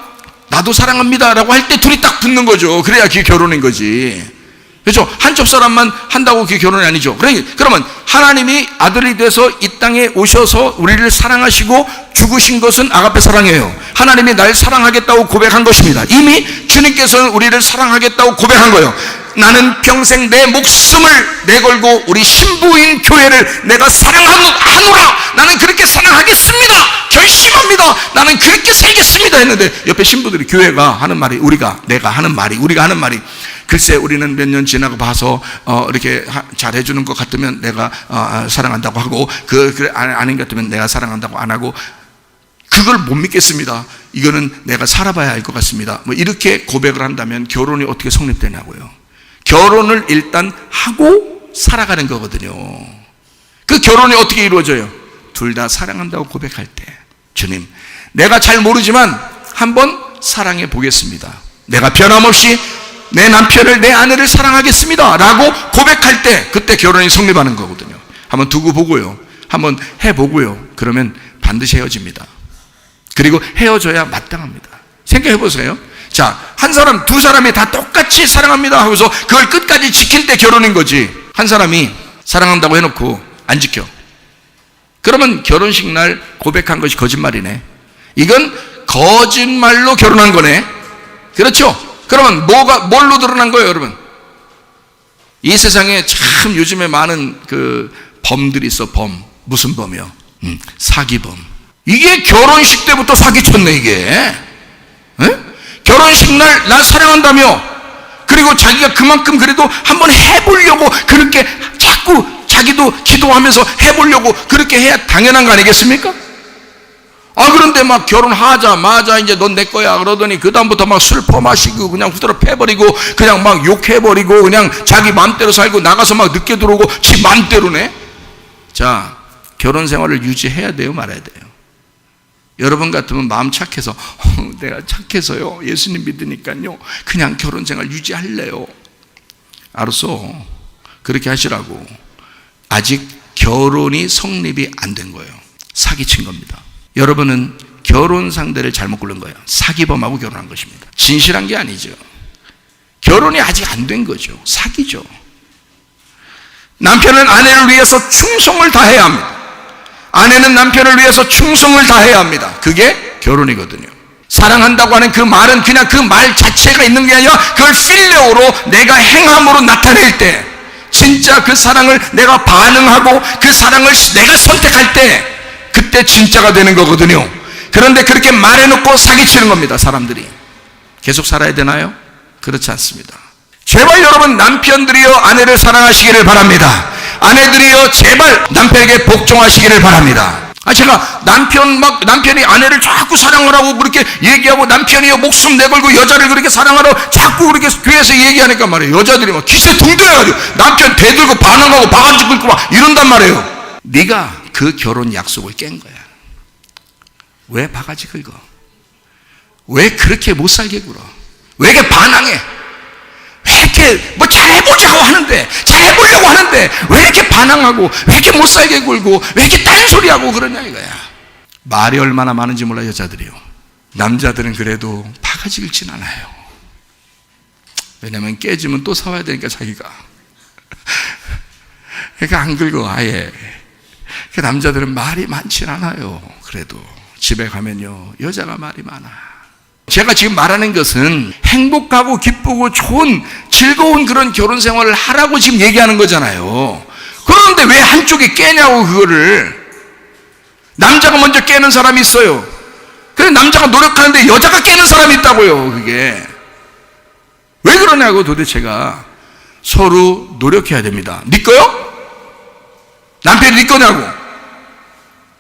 나도 사랑합니다 라고 할 때 둘이 딱 붙는 거죠. 그래야 그게 결혼인 거지. 그렇죠? 한쪽 사람만 한다고 그게 결혼이 아니죠. 그러면 하나님이 아들이 돼서 이 땅에 오셔서 우리를 사랑하시고 죽으신 것은 아가페 사랑이에요. 하나님이 날 사랑하겠다고 고백한 것입니다. 이미 주님께서는 우리를 사랑하겠다고 고백한 거예요. 나는 평생 내 목숨을 내걸고 우리 신부인 교회를 내가 사랑하노라. 나는 그렇게 사랑하겠습니다. 결심합니다. 나는 그렇게 살겠습니다 했는데 옆에 신부들이 교회가 하는 말이 우리가 하는 말이 글쎄 우리는 몇 년 지나고 봐서 이렇게 잘해주는 것 같으면 내가 사랑한다고 하고 아닌 것 같으면 내가 사랑한다고 안 하고 그걸 못 믿겠습니다. 이거는 내가 살아봐야 할 것 같습니다. 뭐 이렇게 고백을 한다면 결혼이 어떻게 성립되냐고요. 결혼을 일단 하고 살아가는 거거든요. 그 결혼이 어떻게 이루어져요? 둘 다 사랑한다고 고백할 때 주님 내가 잘 모르지만 한번 사랑해 보겠습니다. 내가 변함없이 내 남편을 내 아내를 사랑하겠습니다 라고 고백할 때 그때 결혼이 성립하는 거거든요. 한번 두고 보고요. 한번 해보고요. 그러면 반드시 헤어집니다. 그리고 헤어져야 마땅합니다. 생각해 보세요. 자, 한 사람 두 사람이 다 똑같이 사랑합니다 하고서 그걸 끝까지 지킬 때 결혼인 거지. 한 사람이 사랑한다고 해놓고 안 지켜. 그러면 결혼식 날 고백한 것이 거짓말이네. 이건 거짓말로 결혼한 거네. 그렇죠? 그러면 뭘로 드러난 거예요, 여러분? 이 세상에 참 요즘에 많은 범들이 있어, 무슨 범이요? 사기범. 이게 결혼식 때부터 사기쳤네, 이게. 에? 결혼식 날 나 사랑한다며. 그리고 자기가 그만큼 그래도 한번 해보려고 그렇게 자꾸 자기도 기도하면서 해보려고 그렇게 해야 당연한 거 아니겠습니까? 그런데 막 결혼하자마자 이제 넌 내 거야 그러더니 그다음부터 막 술 퍼마시고 그냥 후드러 패버리고 그냥 막 욕해버리고 그냥 자기 맘대로 살고 나가서 막 늦게 들어오고 지 맘대로네. 자, 결혼 생활을 유지해야 돼요, 말아야 돼요? 여러분 같으면 마음 착해서 내가 착해서요 예수님 믿으니까요 그냥 결혼 생활 유지할래요. 알았어, 그렇게 하시라고. 아직 결혼이 성립이 안 된 거예요. 사기친 겁니다. 여러분은 결혼 상대를 잘못 고른 거예요. 사기범하고 결혼한 것입니다. 진실한 게 아니죠. 결혼이 아직 안 된 거죠. 사기죠. 남편은 아내를 위해서 충성을 다해야 합니다. 아내는 남편을 위해서 충성을 다해야 합니다. 그게 결혼이거든요. 사랑한다고 하는 그 말은 그냥 그 말 자체가 있는 게 아니라 그걸 필레오로 내가 행함으로 나타낼 때 진짜 그 사랑을 내가 반응하고 그 사랑을 내가 선택할 때 그때 진짜가 되는 거거든요. 그런데 그렇게 말해놓고 사기치는 겁니다. 사람들이. 계속 살아야 되나요? 그렇지 않습니다. 제발 여러분 남편들이여 아내를 사랑하시기를 바랍니다. 아내들이여 제발 남편에게 복종하시기를 바랍니다. 제가 남편이 아내를 자꾸 사랑하라고 그렇게 얘기하고 남편이여 목숨 내걸고 여자를 그렇게 사랑하라고 자꾸 그렇게 교회에서 얘기하니까 말이에요. 여자들이 막 기세 등등해가지고 남편 대들고 반항하고 바가지 긁고 막 이런단 말이에요. 네가 그 결혼 약속을 깬 거야. 왜 바가지 긁어? 왜 그렇게 못 살게 굴어? 왜 이렇게 반항해? 왜 이렇게 뭐 잘해보자고 하는데 잘해보려고 하는데 왜 이렇게 반항하고 왜 이렇게 못 살게 굴고 왜 이렇게 딴소리하고 그러냐 이거야. 말이 얼마나 많은지 몰라 여자들이요. 남자들은 그래도 바가지 긁진 않아요. 왜냐면 깨지면 또 사와야 되니까 자기가. 그러니까 안 긁어 아예. 그 남자들은 말이 많진 않아요. 그래도 집에 가면요 여자가 말이 많아. 제가 지금 말하는 것은 행복하고 기쁘고 좋은 즐거운 그런 결혼 생활을 하라고 지금 얘기하는 거잖아요. 그런데 왜 한쪽이 깨냐고. 그거를 남자가 먼저 깨는 사람이 있어요. 그래서 남자가 노력하는데 여자가 깨는 사람이 있다고요. 그게 왜 그러냐고. 도대체가 서로 노력해야 됩니다. 네 거요? 남편이 네 거냐고.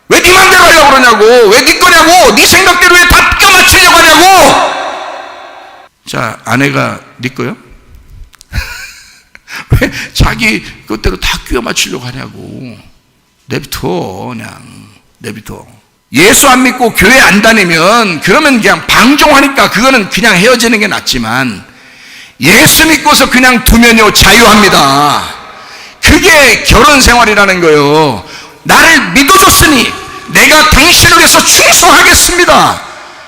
왜 네 맘대로 하려고 그러냐고. 왜 네 거냐고. 네 생각대로 왜 다 껴맞추려고 하냐고. 자, 아내가 네 거요? 왜 자기 그대로 다 끼워 맞추려고 하냐고. 내비둬, 그냥 내비둬. 예수 안 믿고 교회 안 다니면 그러면 그냥 방종하니까 그거는 그냥 헤어지는 게 낫지만, 예수 믿고서 그냥 두면요 자유합니다. 그게 결혼 생활이라는 거예요. 나를 믿어줬으니 내가 당신을 위해서 충성하겠습니다.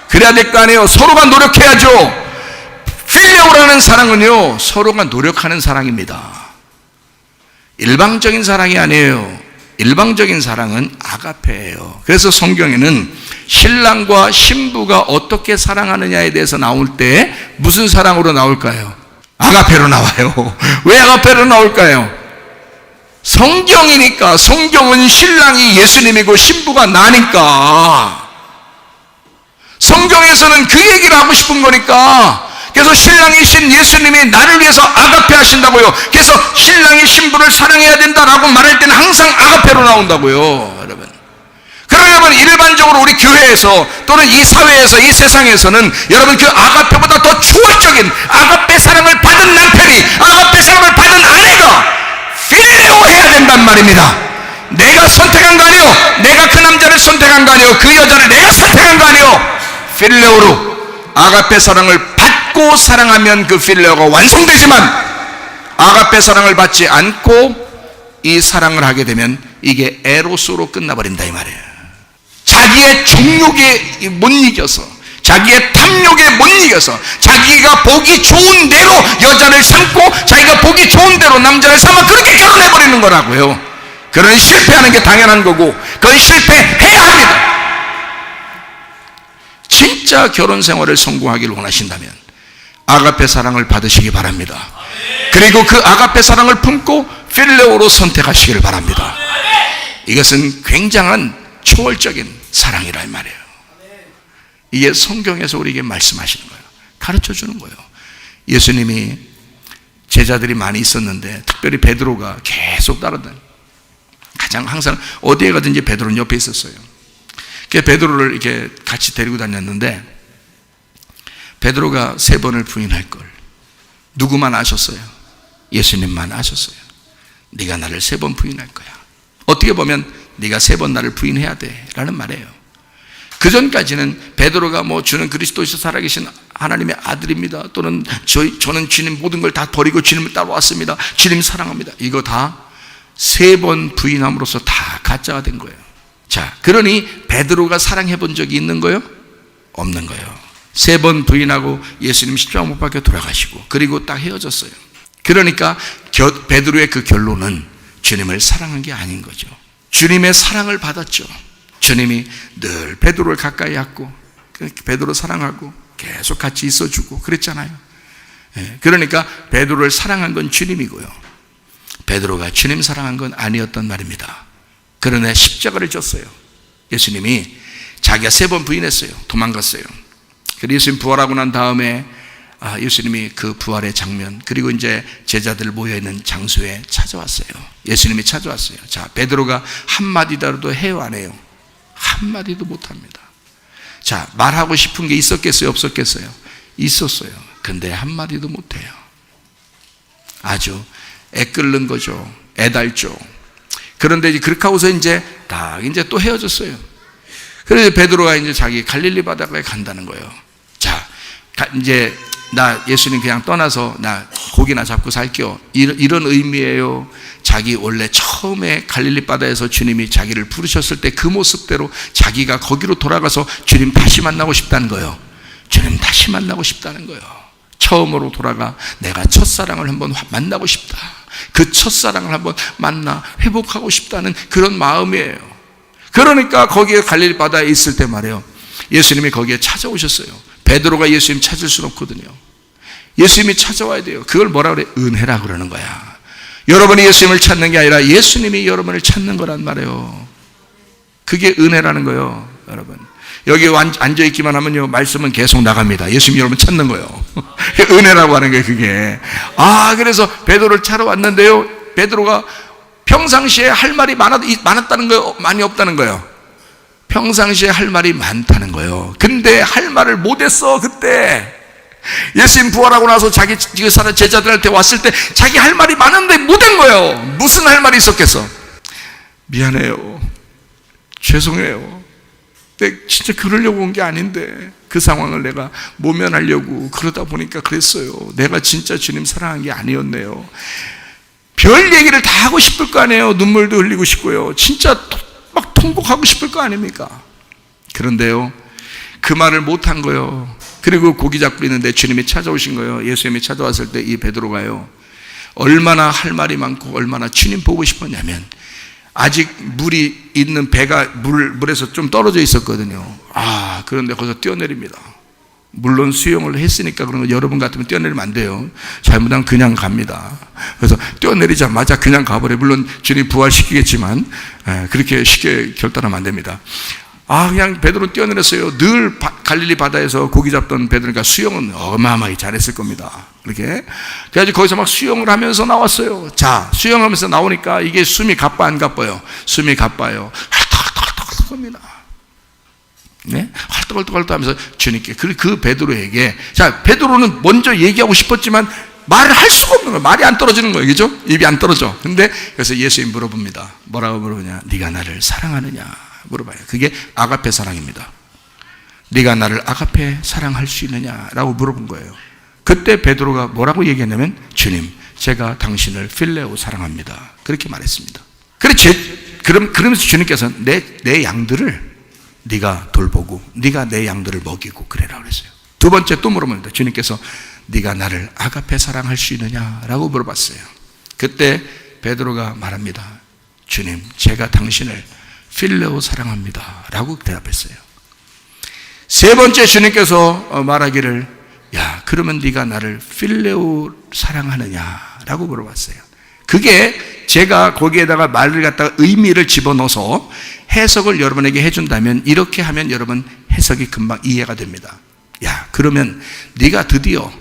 그래야 될 거 아니에요. 서로가 노력해야죠. 필레오라는 사랑은요 서로가 노력하는 사랑입니다. 일방적인 사랑이 아니에요. 일방적인 사랑은 아가페예요. 그래서 성경에는 신랑과 신부가 어떻게 사랑하느냐에 대해서 나올 때 무슨 사랑으로 나올까요? 아가페로 나와요. 왜 아가페로 나올까요? 성경이니까. 성경은 신랑이 예수님이고 신부가 나니까. 성경에서는 그 얘기를 하고 싶은 거니까. 그래서 신랑이신 예수님이 나를 위해서 아가페 하신다고요. 그래서 신랑이 신부를 사랑해야 된다라고 말할 때는 항상 아가페로 나온다고요, 여러분. 그러면 일반적으로 우리 교회에서 또는 이 사회에서, 이 세상에서는 여러분 그 아가페보다 더 초월적인 아가페 사랑을 받은 남편이, 아가페 사랑을 받은 아내가 필레오 해야 된단 말입니다. 내가 선택한 거 아니요, 내가 그 남자를 선택한 거 아니요, 그 여자를 내가 선택한 거 아니요, 필레오로 아가페 사랑을 받고 사랑하면 그 필레오가 완성되지만, 아가페 사랑을 받지 않고 이 사랑을 하게 되면 이게 에로스로 끝나버린다 이 말이에요. 자기의 정욕에 못 이겨서, 자기의 탐욕에 못 이겨서, 자기가 보기 좋은 대로 여자를 삼고 자기가 보기 좋은 대로 남자를 삼아 그렇게 결혼해버리는 거라고요. 그런 실패하는 게 당연한 거고, 그건 실패해야 합니다. 진짜 결혼 생활을 성공하기를 원하신다면 아가페 사랑을 받으시기 바랍니다. 그리고 그 아가페 사랑을 품고 필레오로 선택하시기를 바랍니다. 이것은 굉장한 초월적인 사랑이란 말이에요. 이게 성경에서 우리에게 말씀하시는 거예요. 가르쳐 주는 거예요. 예수님이 제자들이 많이 있었는데 특별히 베드로가 계속 따라다녀요. 가장 항상 어디에 가든지 베드로는 옆에 있었어요. 그래서 베드로를 이렇게 같이 데리고 다녔는데 베드로가 3번을 부인할 걸 누구만 아셨어요? 예수님만 아셨어요. 네가 나를 3번 부인할 거야. 어떻게 보면 네가 3번 나를 부인해야 돼 라는 말이에요. 그 전까지는 베드로가 뭐 주는 그리스도에서 살아계신 하나님의 아들입니다, 또는 저는 주님 모든 걸 다 버리고 주님을 따라왔습니다, 주님 사랑합니다, 이거 다 3번 부인함으로써 다 가짜가 된 거예요. 자, 그러니 베드로가 사랑해 본 적이 있는 거예요? 없는 거예요. 3번 부인하고 예수님 십자가 못 박혀 돌아가시고 그리고 딱 헤어졌어요. 그러니까 베드로의 그 결론은 주님을 사랑한 게 아닌 거죠. 주님의 사랑을 받았죠. 주님이 늘 베드로를 가까이 하고 베드로 사랑하고 계속 같이 있어주고 그랬잖아요. 그러니까 베드로를 사랑한 건 주님이고요, 베드로가 주님 사랑한 건 아니었단 말입니다. 그러나 십자가를 졌어요. 예수님이 자기가 3번 부인했어요. 도망갔어요. 그리고 예수님 부활하고 난 다음에 예수님이 그 부활의 장면, 그리고 이제 제자들 모여있는 장소에 찾아왔어요. 예수님이 찾아왔어요. 자, 베드로가 한마디라도 해요, 안 해요? 한마디도 못합니다. 자, 말하고 싶은 게 있었겠어요, 없었겠어요? 있었어요. 근데 한마디도 못해요. 아주 애끓는 거죠. 애달죠. 그런데 이제 그렇게 하고서 이제 또 헤어졌어요. 그래서 베드로가 이제 자기 갈릴리 바다에 간다는 거예요. 자, 이제 나 예수님 그냥 떠나서 나 고기나 잡고 살게요, 이런 의미예요? 자기 원래 처음에 갈릴리 바다에서 주님이 자기를 부르셨을 때 그 모습대로 자기가 거기로 돌아가서 주님 다시 만나고 싶다는 거예요. 주님 다시 만나고 싶다는 거예요. 처음으로 돌아가 내가 첫사랑을 한번 만나고 싶다, 그 첫사랑을 한번 만나 회복하고 싶다는 그런 마음이에요. 그러니까 거기에 갈릴리 바다에 있을 때 말이에요, 예수님이 거기에 찾아오셨어요. 베드로가 예수님 찾을 수는 없거든요. 예수님이 찾아와야 돼요. 그걸 뭐라 그래? 은혜라 그러는 거야. 여러분이 예수님을 찾는 게 아니라 예수님이 여러분을 찾는 거란 말이에요. 그게 은혜라는 거예요. 여러분 여기 앉아있기만 하면요 말씀은 계속 나갑니다. 예수님이 여러분 찾는 거예요. 은혜라고 하는 게 그게. 그래서 베드로를 찾아 왔는데요, 베드로가 평상시에 할 말이 많았다는 거예요, 많이 없다는 거예요? 평상시에 할 말이 많다는 거예요. 근데 할 말을 못했어. 그때 예수님 부활하고 나서 자기 제자들한테 왔을 때 자기 할 말이 많은데 못한 거예요. 무슨 할 말이 있었겠어? 미안해요. 죄송해요. 내가 진짜 그러려고 온 게 아닌데 그 상황을 내가 모면하려고 그러다 보니까 그랬어요. 내가 진짜 주님 사랑한 게 아니었네요. 별 얘기를 다 하고 싶을 거 아니에요. 눈물도 흘리고 싶고요. 진짜 막 통곡하고 싶을 거 아닙니까? 그런데요, 그 말을 못한 거예요. 그리고 고기 잡고 있는데 주님이 찾아오신 거예요. 예수님이 찾아왔을 때 이 베드로가요, 얼마나 할 말이 많고 얼마나 주님 보고 싶었냐면, 아직 물이 있는 배가 물에서 좀 떨어져 있었거든요. 그런데 거기서 뛰어내립니다. 물론 수영을 했으니까 그런 거 여러분 같으면 뛰어내리면 안 돼요. 잘못하면 그냥 갑니다. 그래서 뛰어내리자마자 그냥 가버려요. 물론 주님 부활시키겠지만 그렇게 쉽게 결단하면 안 됩니다. 그냥 베드로 뛰어내렸어요. 늘 갈릴리 바다에서 고기 잡던 베드로니까 수영은 어마어마하게 잘했을 겁니다. 그렇게. 그래가지고 거기서 막 수영을 하면서 나왔어요. 자, 수영하면서 나오니까 이게 숨이 가빠 안 가빠요? 숨이 가빠요. 헐떡헐떡헐떡 겁니다. 네? 헐떡헐떡 하면서 주님께 그 베드로에게, 자, 베드로는 먼저 얘기하고 싶었지만 말을 할 수가 없는 거예요. 말이 안 떨어지는 거예요. 그죠? 입이 안 떨어져. 근데 그래서 예수님 물어봅니다. 뭐라고 물어보냐? 네가 나를 사랑하느냐? 물어봐요. 그게 아가페 사랑입니다. 네가 나를 아가페 사랑할 수 있느냐라고 물어본 거예요. 그때 베드로가 뭐라고 얘기했냐면, 주님, 제가 당신을 필레오 사랑합니다. 그렇게 말했습니다. 그러면서 주님께서 내 양들을 네가 돌보고 네가 내 양들을 먹이고 그래라 그랬어요. 두 번째 또 물어봅니다. 주님께서 네가 나를 아가페 사랑할 수 있느냐라고 물어봤어요. 그때 베드로가 말합니다. 주님, 제가 당신을 필레오 사랑합니다 라고 대답했어요. 세 번째 주님께서 말하기를, 야, 그러면 네가 나를 필레오 사랑하느냐 라고 물어봤어요. 그게 제가 거기에다가 말을 갖다가 의미를 집어넣어서 해석을 여러분에게 해준다면, 이렇게 하면 여러분 해석이 금방 이해가 됩니다. 야, 그러면 네가 드디어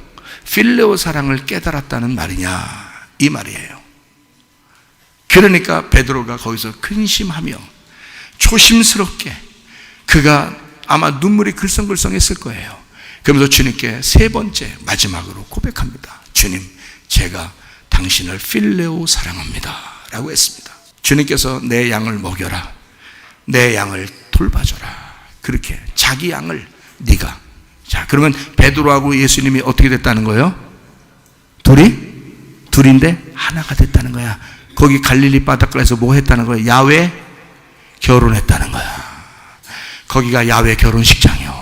필레오 사랑을 깨달았다는 말이냐, 이 말이에요. 그러니까 베드로가 거기서 근심하며 조심스럽게, 그가 아마 눈물이 글썽글썽했을 거예요. 그러면서 주님께 세 번째 마지막으로 고백합니다. 주님, 제가 당신을 필레오 사랑합니다 라고 했습니다. 주님께서 내 양을 먹여라, 내 양을 돌봐줘라. 그렇게 자기 양을 네가. 자, 그러면 베드로하고 예수님이 어떻게 됐다는 거예요? 둘인데 하나가 됐다는 거야. 거기 갈릴리 바닷가에서 뭐 했다는 거야? 야외 결혼했다는 거야. 거기가 야외 결혼식장이요.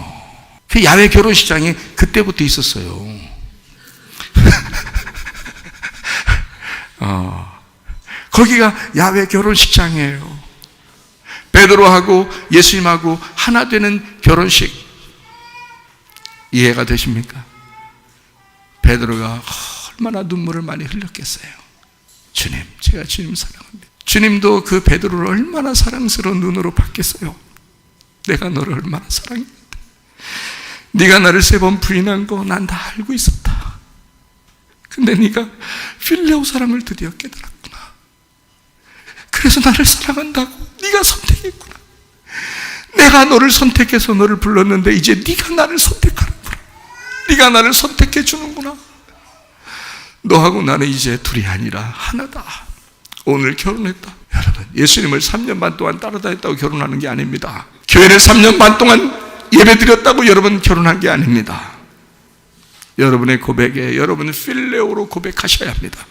그 야외 결혼식장이 그때부터 있었어요. 거기가 야외 결혼식장이에요. 베드로하고 예수님하고 하나 되는 결혼식. 이해가 되십니까? 베드로가 얼마나 눈물을 많이 흘렸겠어요. 주님, 제가 주님 사랑합니다. 주님도 그 베드로를 얼마나 사랑스러운 눈으로 봤겠어요. 내가 너를 얼마나 사랑했는데, 네가 나를 3번 부인한 거 난 다 알고 있었다. 근데 네가 필레오 사랑을 드디어 깨달았구나. 그래서 나를 사랑한다고 네가 선택했구나. 내가 너를 선택해서 너를 불렀는데 이제 네가 나를 선택하는구나. 네가 나를 선택해 주는구나. 너하고 나는 이제 둘이 아니라 하나다. 오늘 결혼했다. 여러분, 예수님을 3년 반 동안 따라다녔다고 결혼하는 게 아닙니다. 교회를 3년 반 동안 예배드렸다고 여러분 결혼한 게 아닙니다. 여러분의 고백에 여러분은 필레오로 고백하셔야 합니다.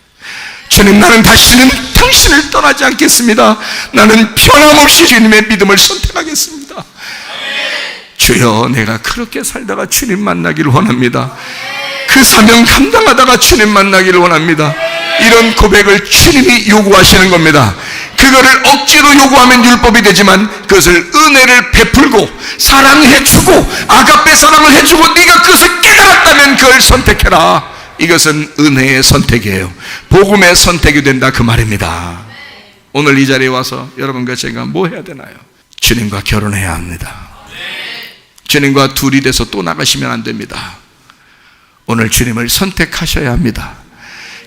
주님, 나는 다시는 당신을 떠나지 않겠습니다. 나는 변함없이 주님의 믿음을 선택하겠습니다. 주여, 내가 그렇게 살다가 주님 만나기를 원합니다. 그 사명 감당하다가 주님 만나기를 원합니다. 이런 고백을 주님이 요구하시는 겁니다. 그거를 억지로 요구하면 율법이 되지만, 그것을 은혜를 베풀고 사랑해주고 아가페 사랑을 해주고 네가 그것을 깨달았다면 그걸 선택해라. 이것은 은혜의 선택이에요. 복음의 선택이 된다, 그 말입니다. 오늘 이 자리에 와서 여러분과 제가 뭐 해야 되나요? 주님과 결혼해야 합니다. 주님과 둘이 돼서 또 나가시면 안 됩니다. 오늘 주님을 선택하셔야 합니다.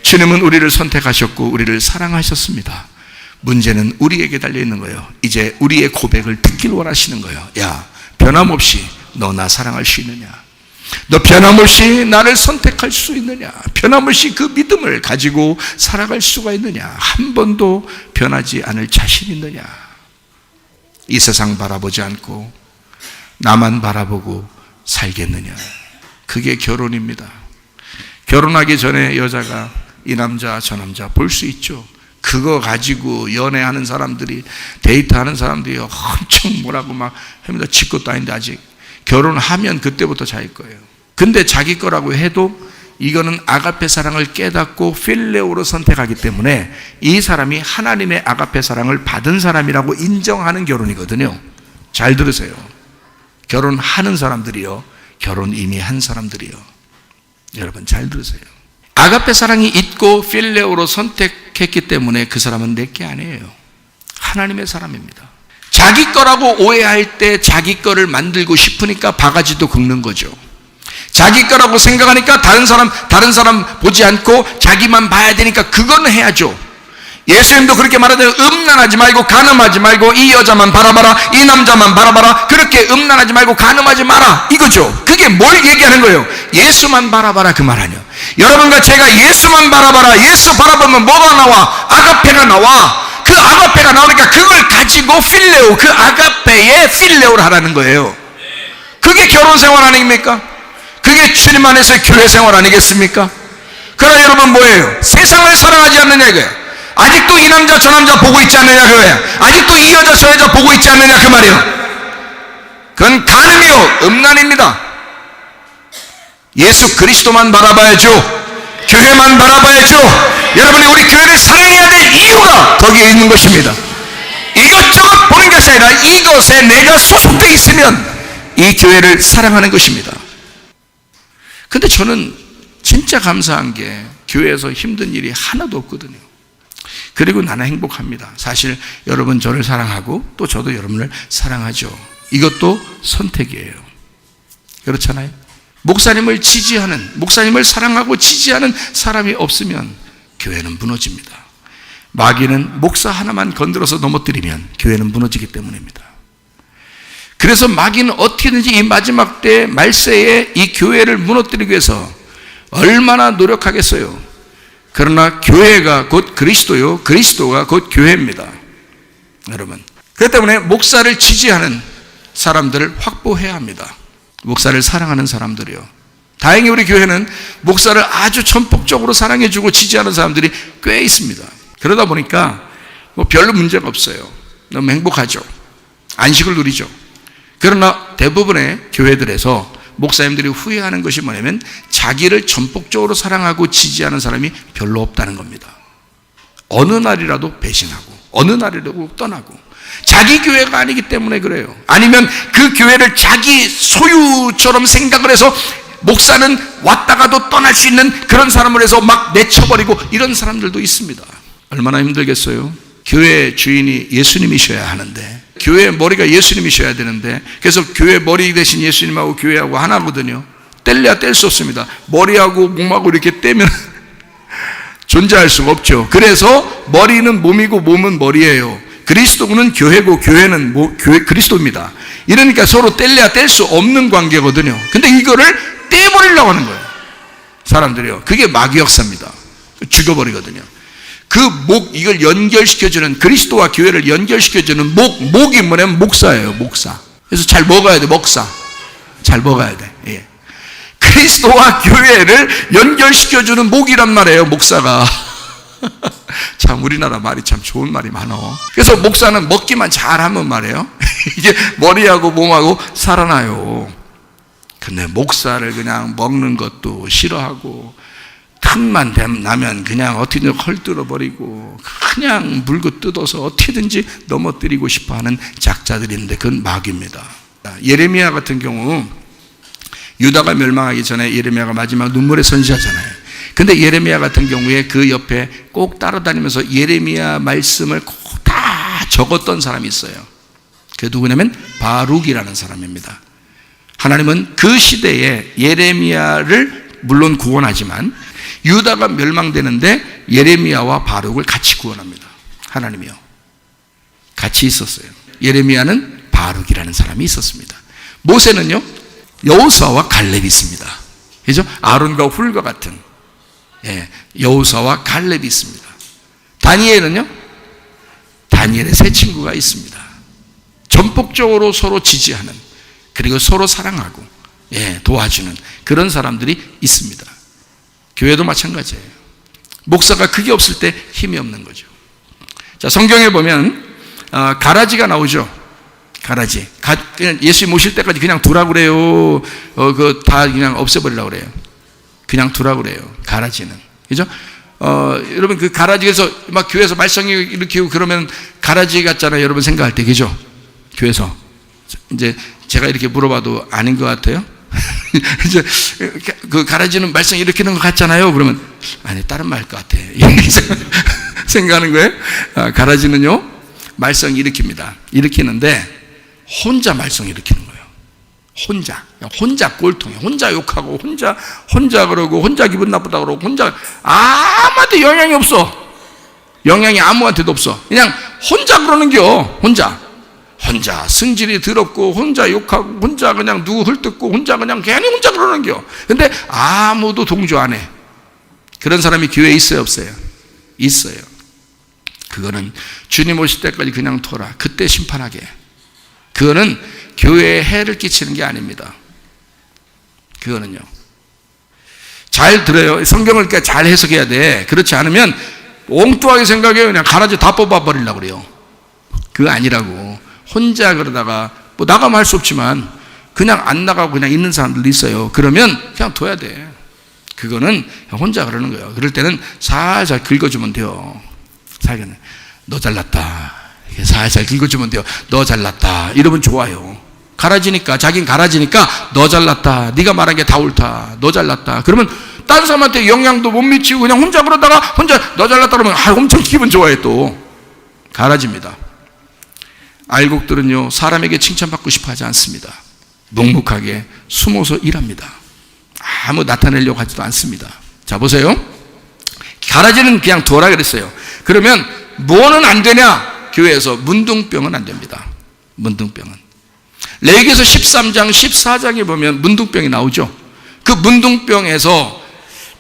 주님은 우리를 선택하셨고 우리를 사랑하셨습니다. 문제는 우리에게 달려있는 거예요. 이제 우리의 고백을 듣길 원하시는 거예요. 야, 변함없이 너 나 사랑할 수 있느냐? 너 변함없이 나를 선택할 수 있느냐? 변함없이 그 믿음을 가지고 살아갈 수가 있느냐? 한 번도 변하지 않을 자신 있느냐? 이 세상 바라보지 않고 나만 바라보고 살겠느냐? 그게 결혼입니다. 결혼하기 전에 여자가 이 남자 저 남자 볼 수 있죠. 그거 가지고 연애하는 사람들이, 데이트하는 사람들이 엄청 뭐라고 막 합니다. 지 것도 아닌데 아직 결혼하면 그때부터 자기 거예요. 근데 자기 거라고 해도 이거는 아가페 사랑을 깨닫고 필레오로 선택하기 때문에 이 사람이 하나님의 아가페 사랑을 받은 사람이라고 인정하는 결혼이거든요. 잘 들으세요. 결혼하는 사람들이요, 결혼 이미 한 사람들이요. 여러분 잘 들으세요. 아가페 사랑이 있고 필레오로 선택했기 때문에 그 사람은 내게 아니에요. 하나님의 사람입니다. 자기 거라고 오해할 때 자기 거를 만들고 싶으니까 바가지도 긁는 거죠. 자기 거라고 생각하니까 다른 사람 보지 않고 자기만 봐야 되니까 그건 해야죠. 예수님도 그렇게 말하잖아요. 음란하지 말고 간음하지 말고 이 여자만 바라봐라, 이 남자만 바라봐라. 그렇게 음란하지 말고 간음하지 마라, 이거죠. 그게 뭘 얘기하는 거예요? 예수만 바라봐라 그 말 아니에요. 여러분과 제가 예수만 바라봐라, 예수 바라보면 뭐가 나와? 아가페가 나와. 그 아가페가 나오니까 그걸 가지고 필레오, 그 아가페의 필레오를 하라는 거예요. 그게 결혼 생활 아닙니까? 그게 주님 안에서의 교회 생활 아니겠습니까? 그러나 여러분 뭐예요? 세상을 사랑하지 않느냐 이거예요. 아직도 이 남자 저 남자 보고 있지 않느냐 그거예요. 아직도 이 여자 저 여자 보고 있지 않느냐 그 말이에요. 그건 간음이요, 음란입니다. 예수 그리스도만 바라봐야죠. 교회만 바라봐야죠. 여러분이 우리 교회를 사랑해야 될 이유가 거기에 있는 것입니다. 이것저것 보는 것이 아니라 이것에 내가 소속되어 있으면 이 교회를 사랑하는 것입니다. 근데 저는 진짜 감사한 게 교회에서 힘든 일이 하나도 없거든요. 그리고 나는 행복합니다. 사실 여러분 저를 사랑하고 또 저도 여러분을 사랑하죠. 이것도 선택이에요. 그렇잖아요. 목사님을 지지하는, 목사님을 사랑하고 지지하는 사람이 없으면 교회는 무너집니다. 마귀는 목사 하나만 건드려서 넘어뜨리면 교회는 무너지기 때문입니다. 그래서 마귀는 어떻게든지 이 마지막 때 말세에 이 교회를 무너뜨리기 위해서 얼마나 노력하겠어요. 그러나 교회가 곧 그리스도요, 그리스도가 곧 교회입니다. 여러분, 그렇기 때문에 목사를 지지하는 사람들을 확보해야 합니다. 목사를 사랑하는 사람들이요. 다행히 우리 교회는 목사를 아주 전폭적으로 사랑해주고 지지하는 사람들이 꽤 있습니다. 그러다 보니까 뭐 별로 문제가 없어요. 너무 행복하죠. 안식을 누리죠. 그러나 대부분의 교회들에서 목사님들이 후회하는 것이 뭐냐면 자기를 전폭적으로 사랑하고 지지하는 사람이 별로 없다는 겁니다. 어느 날이라도 배신하고 어느 날이라도 떠나고 자기 교회가 아니기 때문에 그래요. 아니면 그 교회를 자기 소유처럼 생각을 해서 목사는 왔다가도 떠날 수 있는 그런 사람을 해서 막 내쳐버리고 이런 사람들도 있습니다. 얼마나 힘들겠어요. 교회 주인이 예수님이셔야 하는데, 교회 머리가 예수님이셔야 되는데, 그래서 교회 머리 대신 예수님하고 교회하고 하나거든요. 뗄래야 뗄 수 없습니다. 머리하고 몸하고 이렇게 떼면 존재할 수가 없죠. 그래서 머리는 몸이고 몸은 머리예요. 그리스도는 교회고 교회는 그리스도입니다. 이러니까 서로 뗄래야 뗄 수 없는 관계거든요. 근데 이거를 떼버리려고 하는 거예요, 사람들이요. 그게 마귀 역사입니다. 죽여버리거든요. 그 이걸 연결시켜주는, 그리스도와 교회를 연결시켜주는 목이 뭐냐면 목사예요, 목사. 그래서 잘 먹어야 돼, 목사. 잘 먹어야 돼. 예. 그리스도와 교회를 연결시켜주는 목이란 말이에요, 목사가. 참 우리나라 말이 참 좋은 말이 많어. 그래서 목사는 먹기만 잘하면 말이에요, 이게 머리하고 몸하고 살아나요. 근데 목사를 그냥 먹는 것도 싫어하고 틈만 나면 그냥 어떻게든 헐뜯어버리고 그냥 물고 뜯어서 어떻게든지 넘어뜨리고 싶어하는 작자들인데 그건 마귀입니다. 예레미야 같은 경우 유다가 멸망하기 전에 예레미야가 마지막 눈물의 선지자잖아요. 근데 예레미야 같은 경우에 그 옆에 꼭 따라다니면서 예레미야 말씀을 꼭 다 적었던 사람이 있어요. 그게 누구냐면 바룩이라는 사람입니다. 하나님은 그 시대에 예레미야를 물론 구원하지만 유다가 멸망되는데 예레미야와 바룩을 같이 구원합니다. 하나님이요. 같이 있었어요. 예레미야는 바룩이라는 사람이 있었습니다. 모세는요, 여호수아와 갈렙이 있습니다. 그죠? 아론과 훌과 같은, 여호수아와 갈렙이 있습니다. 다니엘은요? 다니엘의 세 친구가 있습니다. 전폭적으로 서로 지지하는, 그리고 서로 사랑하고, 도와주는 그런 사람들이 있습니다. 교회도 마찬가지예요. 목사가 그게 없을 때 힘이 없는 거죠. 자, 성경에 보면 가라지가 나오죠. 가라지. 그냥 예수 모실 때까지 그냥 두라고 그래요. 다 그냥 없애버리려고 그래요. 그냥 두라고 그래요. 가라지는. 그죠? 여러분, 그 가라지에서 막 교회에서 말썽이 일으키고 그러면 가라지 같잖아요. 여러분 생각할 때. 그죠? 교회에서. 이제 제가 이렇게 물어봐도 아닌 것 같아요. 이제 그 가라지는 말썽 일으키는 것 같잖아요. 그러면 아니, 다른 말 것 같아. 이렇게 생각하는 거예요. 가라지는요, 말썽 일으킵니다. 일으키는데 혼자 말썽 일으키는 거예요. 혼자 꼴통해. 혼자 욕하고, 혼자 그러고, 혼자 기분 나쁘다 그러고, 혼자 아무한테 영향이 없어. 영향이 아무한테도 없어. 그냥 혼자 그러는겨. 혼자 성질이 더럽고, 혼자 욕하고, 혼자 그냥 누구 헐뜯고, 혼자 그냥 괜히 혼자 그러는겨. 근데 아무도 동조 안 해. 그런 사람이 교회에 있어요, 없어요? 있어요. 그거는 주님 오실 때까지 그냥 둬라. 그때 심판하게. 그거는 교회에 해를 끼치는 게 아닙니다. 그거는요. 잘 들어요. 성경을 그러니까 잘 해석해야 돼. 그렇지 않으면 엉뚱하게 생각해요. 그냥 가라지 다 뽑아버리려고 그래요. 그거 아니라고. 혼자 그러다가 뭐 나가면 할 수 없지만 그냥 안 나가고 그냥 있는 사람들도 있어요. 그러면 그냥 둬야 돼. 그거는 혼자 그러는 거예요. 그럴 때는 살살 긁어주면 돼요. 살살. 너 잘났다. 살살 긁어주면 돼요. 너 잘났다. 이러면 좋아요. 가라지니까, 자긴 가라지니까 너 잘났다. 네가 말한 게 다 옳다. 너 잘났다. 그러면 다른 사람한테 영향도 못 미치고 그냥 혼자 그러다가 혼자 너 잘났다 그러면 엄청 기분 좋아해 또. 가라지입니다. 알곡들은요, 사람에게 칭찬받고 싶어 하지 않습니다. 묵묵하게 숨어서 일합니다. 아무 나타내려고 하지도 않습니다. 자, 보세요. 가라지는 그냥 둬라 그랬어요. 그러면 뭐는 안 되냐? 교회에서 문둥병은 안 됩니다. 문둥병은. 레위기서 13장 14장에 보면 문둥병이 나오죠. 그 문둥병에서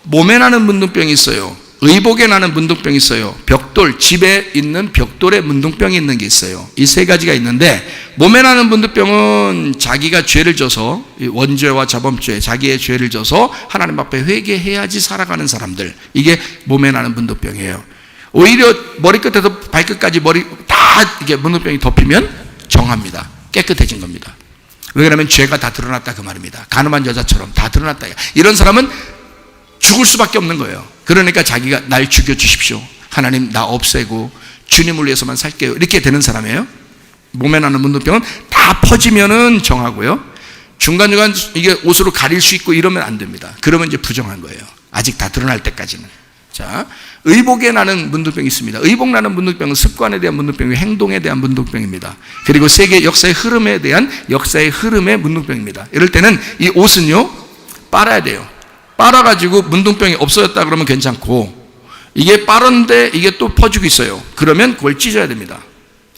몸에 나는 문둥병이 있어요. 의복에 나는 문둥병이 있어요. 벽돌, 집에 있는 벽돌에 문둥병이 있는 게 있어요. 이 세 가지가 있는데, 몸에 나는 문둥병은 자기가 죄를 져서, 원죄와 자범죄, 자기의 죄를 져서 하나님 앞에 회개해야지 살아가는 사람들, 이게 몸에 나는 문둥병이에요. 오히려 머리끝에서 발끝까지 머리 다 이게 문둥병이 덮이면 정합니다. 깨끗해진 겁니다. 왜 그러면 죄가 다 드러났다 그 말입니다. 가늠한 여자처럼 다 드러났다. 이런 사람은 죽을 수밖에 없는 거예요. 그러니까 자기가 날 죽여주십시오. 하나님 나 없애고 주님을 위해서만 살게요. 이렇게 되는 사람이에요. 몸에 나는 문둥병은 다 퍼지면은 정하고요. 중간중간 이게 옷으로 가릴 수 있고 이러면 안 됩니다. 그러면 이제 부정한 거예요. 아직 다 드러날 때까지는. 자, 의복에 나는 문둥병이 있습니다. 의복 나는 문둥병은 습관에 대한 문둥병이고 행동에 대한 문둥병입니다. 그리고 세계 역사의 흐름에 대한 역사의 흐름의 문둥병입니다. 이럴 때는 이 옷은요, 빨아야 돼요. 빨아가지고 문둥병이 없어졌다 그러면 괜찮고, 이게 빠른데 이게 또 퍼지고 있어요. 그러면 그걸 찢어야 됩니다.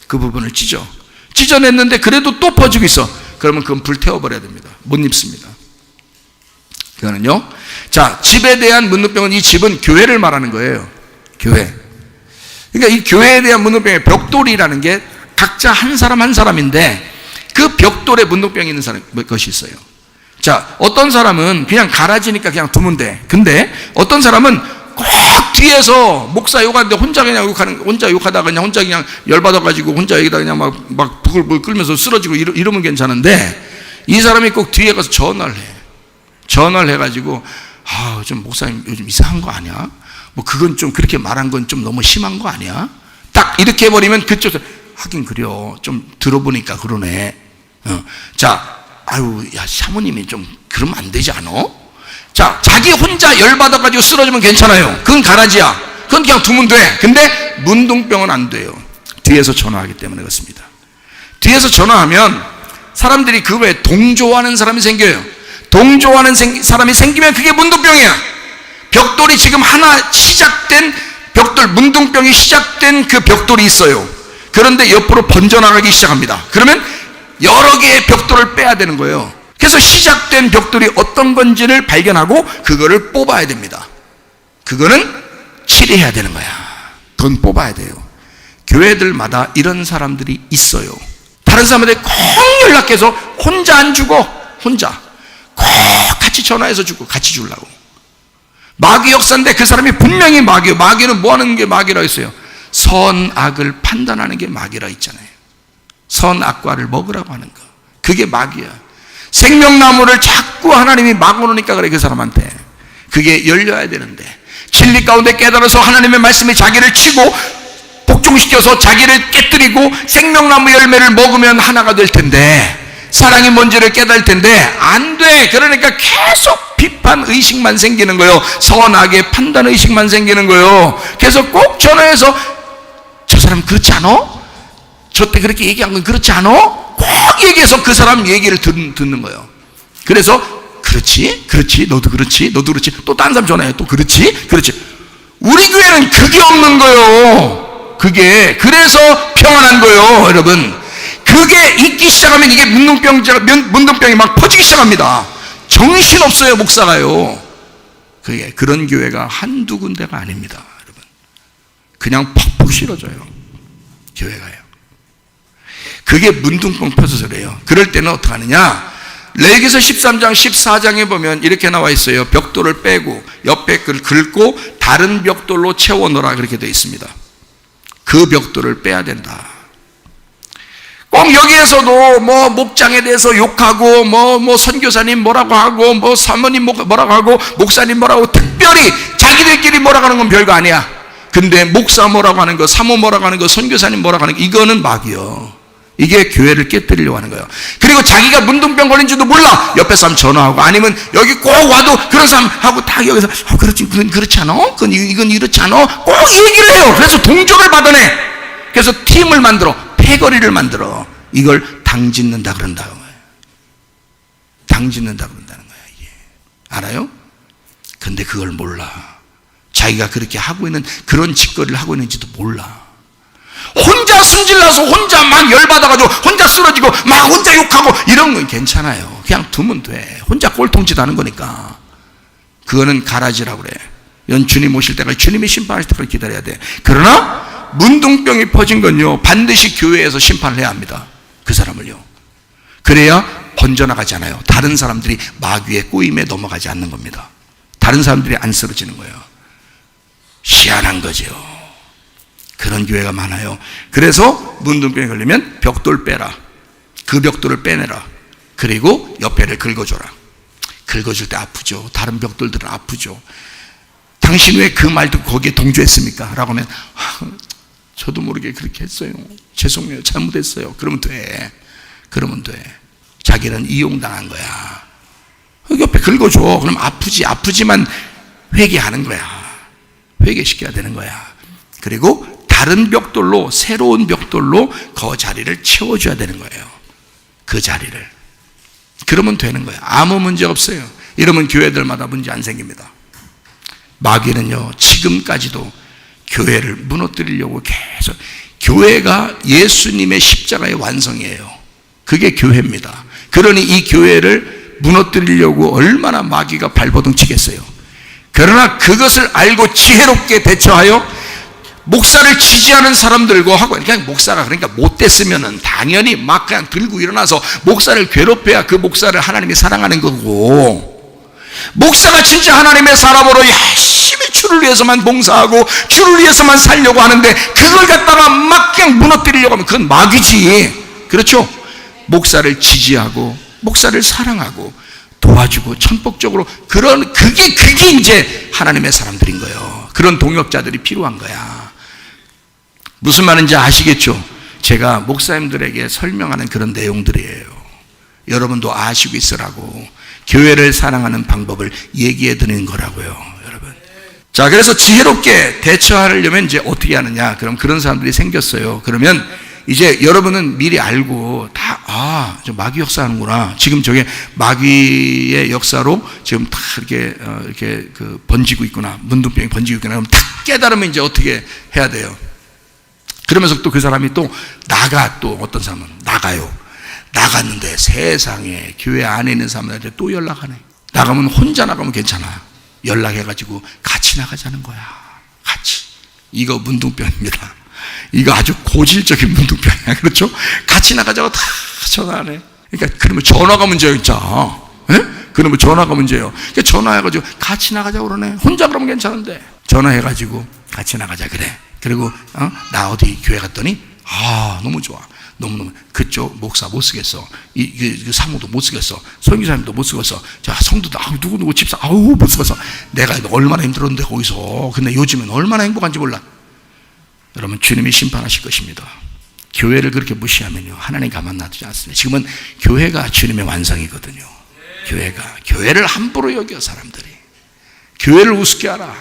그 부분을 찢어냈는데 그래도 또 퍼지고 있어. 그러면 그건 불태워버려야 됩니다. 못 입습니다. 그거는요. 자, 집에 대한 문둥병은, 이 집은 교회를 말하는 거예요. 교회. 그러니까 이 교회에 대한 문둥병의 벽돌이라는 게 각자 한 사람 한 사람인데, 그 벽돌에 문둥병이 있는 사람 것이 있어요. 자, 어떤 사람은 그냥 가라지니까 그냥 두면 돼. 근데 어떤 사람은 꼭 뒤에서 목사 욕하는데 혼자 욕하다가 그냥 혼자 그냥 열받아가지고 혼자 여기다 그냥 막 북을 끌면서 쓰러지고 이러면 괜찮은데, 이 사람이 꼭 뒤에 가서 전화를 해. 전화를 해가지고, 좀 목사님 요즘 이상한 거 아니야? 뭐 그건 좀 그렇게 말한 건 좀 너무 심한 거 아니야? 딱 이렇게 해버리면 그쪽에서, 하긴 그래요. 좀 들어보니까 그러네. 자, 야, 사모님이 좀 그러면 안 되지 않아? 자, 자기 혼자 열받아가지고 쓰러지면 괜찮아요. 그건 가라지야. 그건 그냥 두면 돼. 근데 문둥병은 안 돼요. 뒤에서 전화하기 때문에 그렇습니다. 뒤에서 전화하면 사람들이 그 외에 동조하는 사람이 생겨요. 동조하는 사람이 생기면 그게 문둥병이야. 벽돌이 지금 하나 시작된 벽돌, 문둥병이 시작된 그 벽돌이 있어요. 그런데 옆으로 번져나가기 시작합니다. 그러면 여러 개의 벽돌을 빼야 되는 거예요. 그래서 시작된 벽돌이 어떤 건지를 발견하고 그거를 뽑아야 됩니다. 그거는 치료해야 되는 거야. 그건 뽑아야 돼요. 교회들마다 이런 사람들이 있어요. 다른 사람한테 꼭 연락해서 혼자 안 주고, 혼자 꼭 같이 전화해서 주고 같이 주려고. 마귀 역사인데 그 사람이 분명히 마귀예요. 마귀는 뭐 하는 게 마귀라 했어요? 선악을 판단하는 게 마귀라 있잖아요. 선악과를 먹으라고 하는 거. 그게 마귀야. 생명나무를 자꾸 하나님이 막아놓으니까 그래, 그 사람한테. 그게 열려야 되는데, 진리 가운데 깨달아서 하나님의 말씀이 자기를 치고 복종시켜서 자기를 깨뜨리고 생명나무 열매를 먹으면 하나가 될 텐데, 사랑이 뭔지를 깨달을 텐데 안 돼. 그러니까 계속 비판 의식만 생기는 거예요. 선악의 판단 의식만 생기는 거예요. 그래서 꼭 전화해서 저 사람 그렇지 않아? 저 때 그렇게 얘기한 건 그렇지 않아? 꼭 얘기해서 그 사람 얘기를 듣는 거예요. 그래서 그렇지, 그렇지, 너도 그렇지, 너도 그렇지. 또 다른 사람 전화해. 또 그렇지, 그렇지. 우리 교회는 그게 없는 거예요. 그게. 그래서 평안한 거예요, 여러분. 그게 있기 시작하면 이게 문둥병이 막 퍼지기 시작합니다. 정신없어요, 목사가요. 그게 그런 교회가 한두 군데가 아닙니다, 여러분. 그냥 퍽퍽 실어져요, 교회가요. 그게 문둥병 퍼져서 그래요. 그럴 때는 어떻게 하느냐? 레위기서 13장 14장에 보면 이렇게 나와 있어요. 벽돌을 빼고 옆에 걸 긁고 다른 벽돌로 채워 넣으라, 그렇게 되어 있습니다. 그 벽돌을 빼야 된다. 꼭 여기에서도 뭐 목장에 대해서 욕하고 뭐 선교사님 뭐라고 하고 뭐 사모님 뭐라고 하고 목사님 뭐라고, 특별히 자기들끼리 뭐라고 하는 건 별거 아니야. 근데 목사 뭐라고 하는 거, 사모 뭐라고 하는 거, 선교사님 뭐라고 하는 거, 이거는 막이요. 이게 교회를 깨뜨리려고 하는 거예요. 그리고 자기가 문둥병 걸린지도 몰라. 옆에 사람 전화하고, 아니면 여기 꼭 와도 그런 사람하고 다 여기서 그렇지, 그건 그렇지 않아? 이건 이렇지 않아? 꼭 얘기를 해요. 그래서 동조를 받아내. 그래서 팀을 만들어, 패거리를 만들어. 이걸 당짓는다 그런다는 거예요. 당짓는다 그런다는 거예요, 이게. 알아요? 근데 그걸 몰라. 자기가 그렇게 하고 있는, 그런 짓거리를 하고 있는지도 몰라. 혼자 승질나서 혼자 막 열받아가지고 혼자 쓰러지고 막 혼자 욕하고 이런 건 괜찮아요. 그냥 두면 돼. 혼자 꼴통짓 하는 거니까. 그거는 가라지라고 그래. 이건 주님 오실 때까지, 주님이 심판하실 때까지 기다려야 돼. 그러나 문둥병이 퍼진 건요, 반드시 교회에서 심판을 해야 합니다. 그 사람을요. 그래야 번져나가지 않아요. 다른 사람들이 마귀의 꼬임에 넘어가지 않는 겁니다. 다른 사람들이 안 쓰러지는 거예요. 희한한 거죠. 그런 교회가 많아요. 그래서 문둥병이 걸리면 벽돌 빼라. 그 벽돌을 빼내라. 그리고 옆에를 긁어줘라. 긁어줄 때 아프죠. 다른 벽돌들은 아프죠. 당신 왜 그 말 듣고 거기에 동조했습니까? 라고 하면 저도 모르게 그렇게 했어요. 죄송해요. 잘못했어요. 그러면 돼. 그러면 돼. 자기는 이용당한 거야. 옆에 긁어줘. 그럼 아프지. 아프지만 회개하는 거야. 회개시켜야 되는 거야. 그리고 다른 벽돌로, 새로운 벽돌로 그 자리를 채워줘야 되는 거예요. 그 자리를. 그러면 되는 거예요. 아무 문제 없어요. 이러면 교회들마다 문제 안 생깁니다. 마귀는요, 지금까지도 교회를 무너뜨리려고 계속, 교회가 예수님의 십자가의 완성이에요. 그게 교회입니다. 그러니 이 교회를 무너뜨리려고 얼마나 마귀가 발버둥 치겠어요. 그러나 그것을 알고 지혜롭게 대처하여 목사를 지지하는 사람들과 하고, 그냥 목사가 그러니까 못됐으면은 당연히 막 그냥 들고 일어나서 목사를 괴롭혀야 그 목사를 하나님이 사랑하는 거고, 목사가 진짜 하나님의 사람으로 열심히 주를 위해서만 봉사하고 주를 위해서만 살려고 하는데 그걸 갖다가 막 그냥 무너뜨리려고 하면 그건 마귀지. 그렇죠? 목사를 지지하고 목사를 사랑하고 도와주고 천폭적으로, 그게 이제 하나님의 사람들인 거예요. 그런 동역자들이 필요한 거야. 무슨 말인지 아시겠죠? 제가 목사님들에게 설명하는 그런 내용들이에요. 여러분도 아시고 있으라고, 교회를 사랑하는 방법을 얘기해 드리는 거라고요, 여러분. 자, 그래서 지혜롭게 대처하려면 이제 어떻게 하느냐? 그럼 그런 사람들이 생겼어요. 그러면 이제 여러분은 미리 알고 다, 저 마귀 역사하는구나. 지금 저게 마귀의 역사로 지금 다 이렇게 번지고 있구나. 문둥병이 번지고 있구나. 그럼 딱 깨달으면 이제 어떻게 해야 돼요? 그러면서 또 그 사람이 또 또 어떤 사람은 나가요. 나갔는데 세상에 교회 안에 있는 사람들한테 또 연락하네. 나가면 혼자 나가면 괜찮아. 연락해가지고 같이 나가자는 거야. 같이. 이거 문둥병입니다. 이거 아주 고질적인 문둥병이야. 그렇죠? 같이 나가자고 다 전화하네. 그러니까 그러면 전화가 문제예요, 진짜. 예? 그러면 전화가 문제예요. 그러니까 전화해가지고 같이 나가자고 그러네. 혼자 그러면 괜찮은데 전화해가지고 같이 나가자 그래. 그리고 나 어디 교회 갔더니 너무 좋아. 너무너무 그쪽 목사 못 쓰겠어. 이 사모도 못 쓰겠어. 선교사님도 못 쓰겠어. 자, 성도도 누구 집사 못 쓰겠어. 내가 얼마나 힘들었는데 거기서. 근데 요즘은 얼마나 행복한지 몰라. 여러분, 주님이 심판하실 것입니다. 교회를 그렇게 무시하면요, 하나님 가만 놔두지 않습니다. 지금은 교회가 주님의 완성이거든요. 교회를 함부로 여겨. 사람들이 교회를 우습게 하라.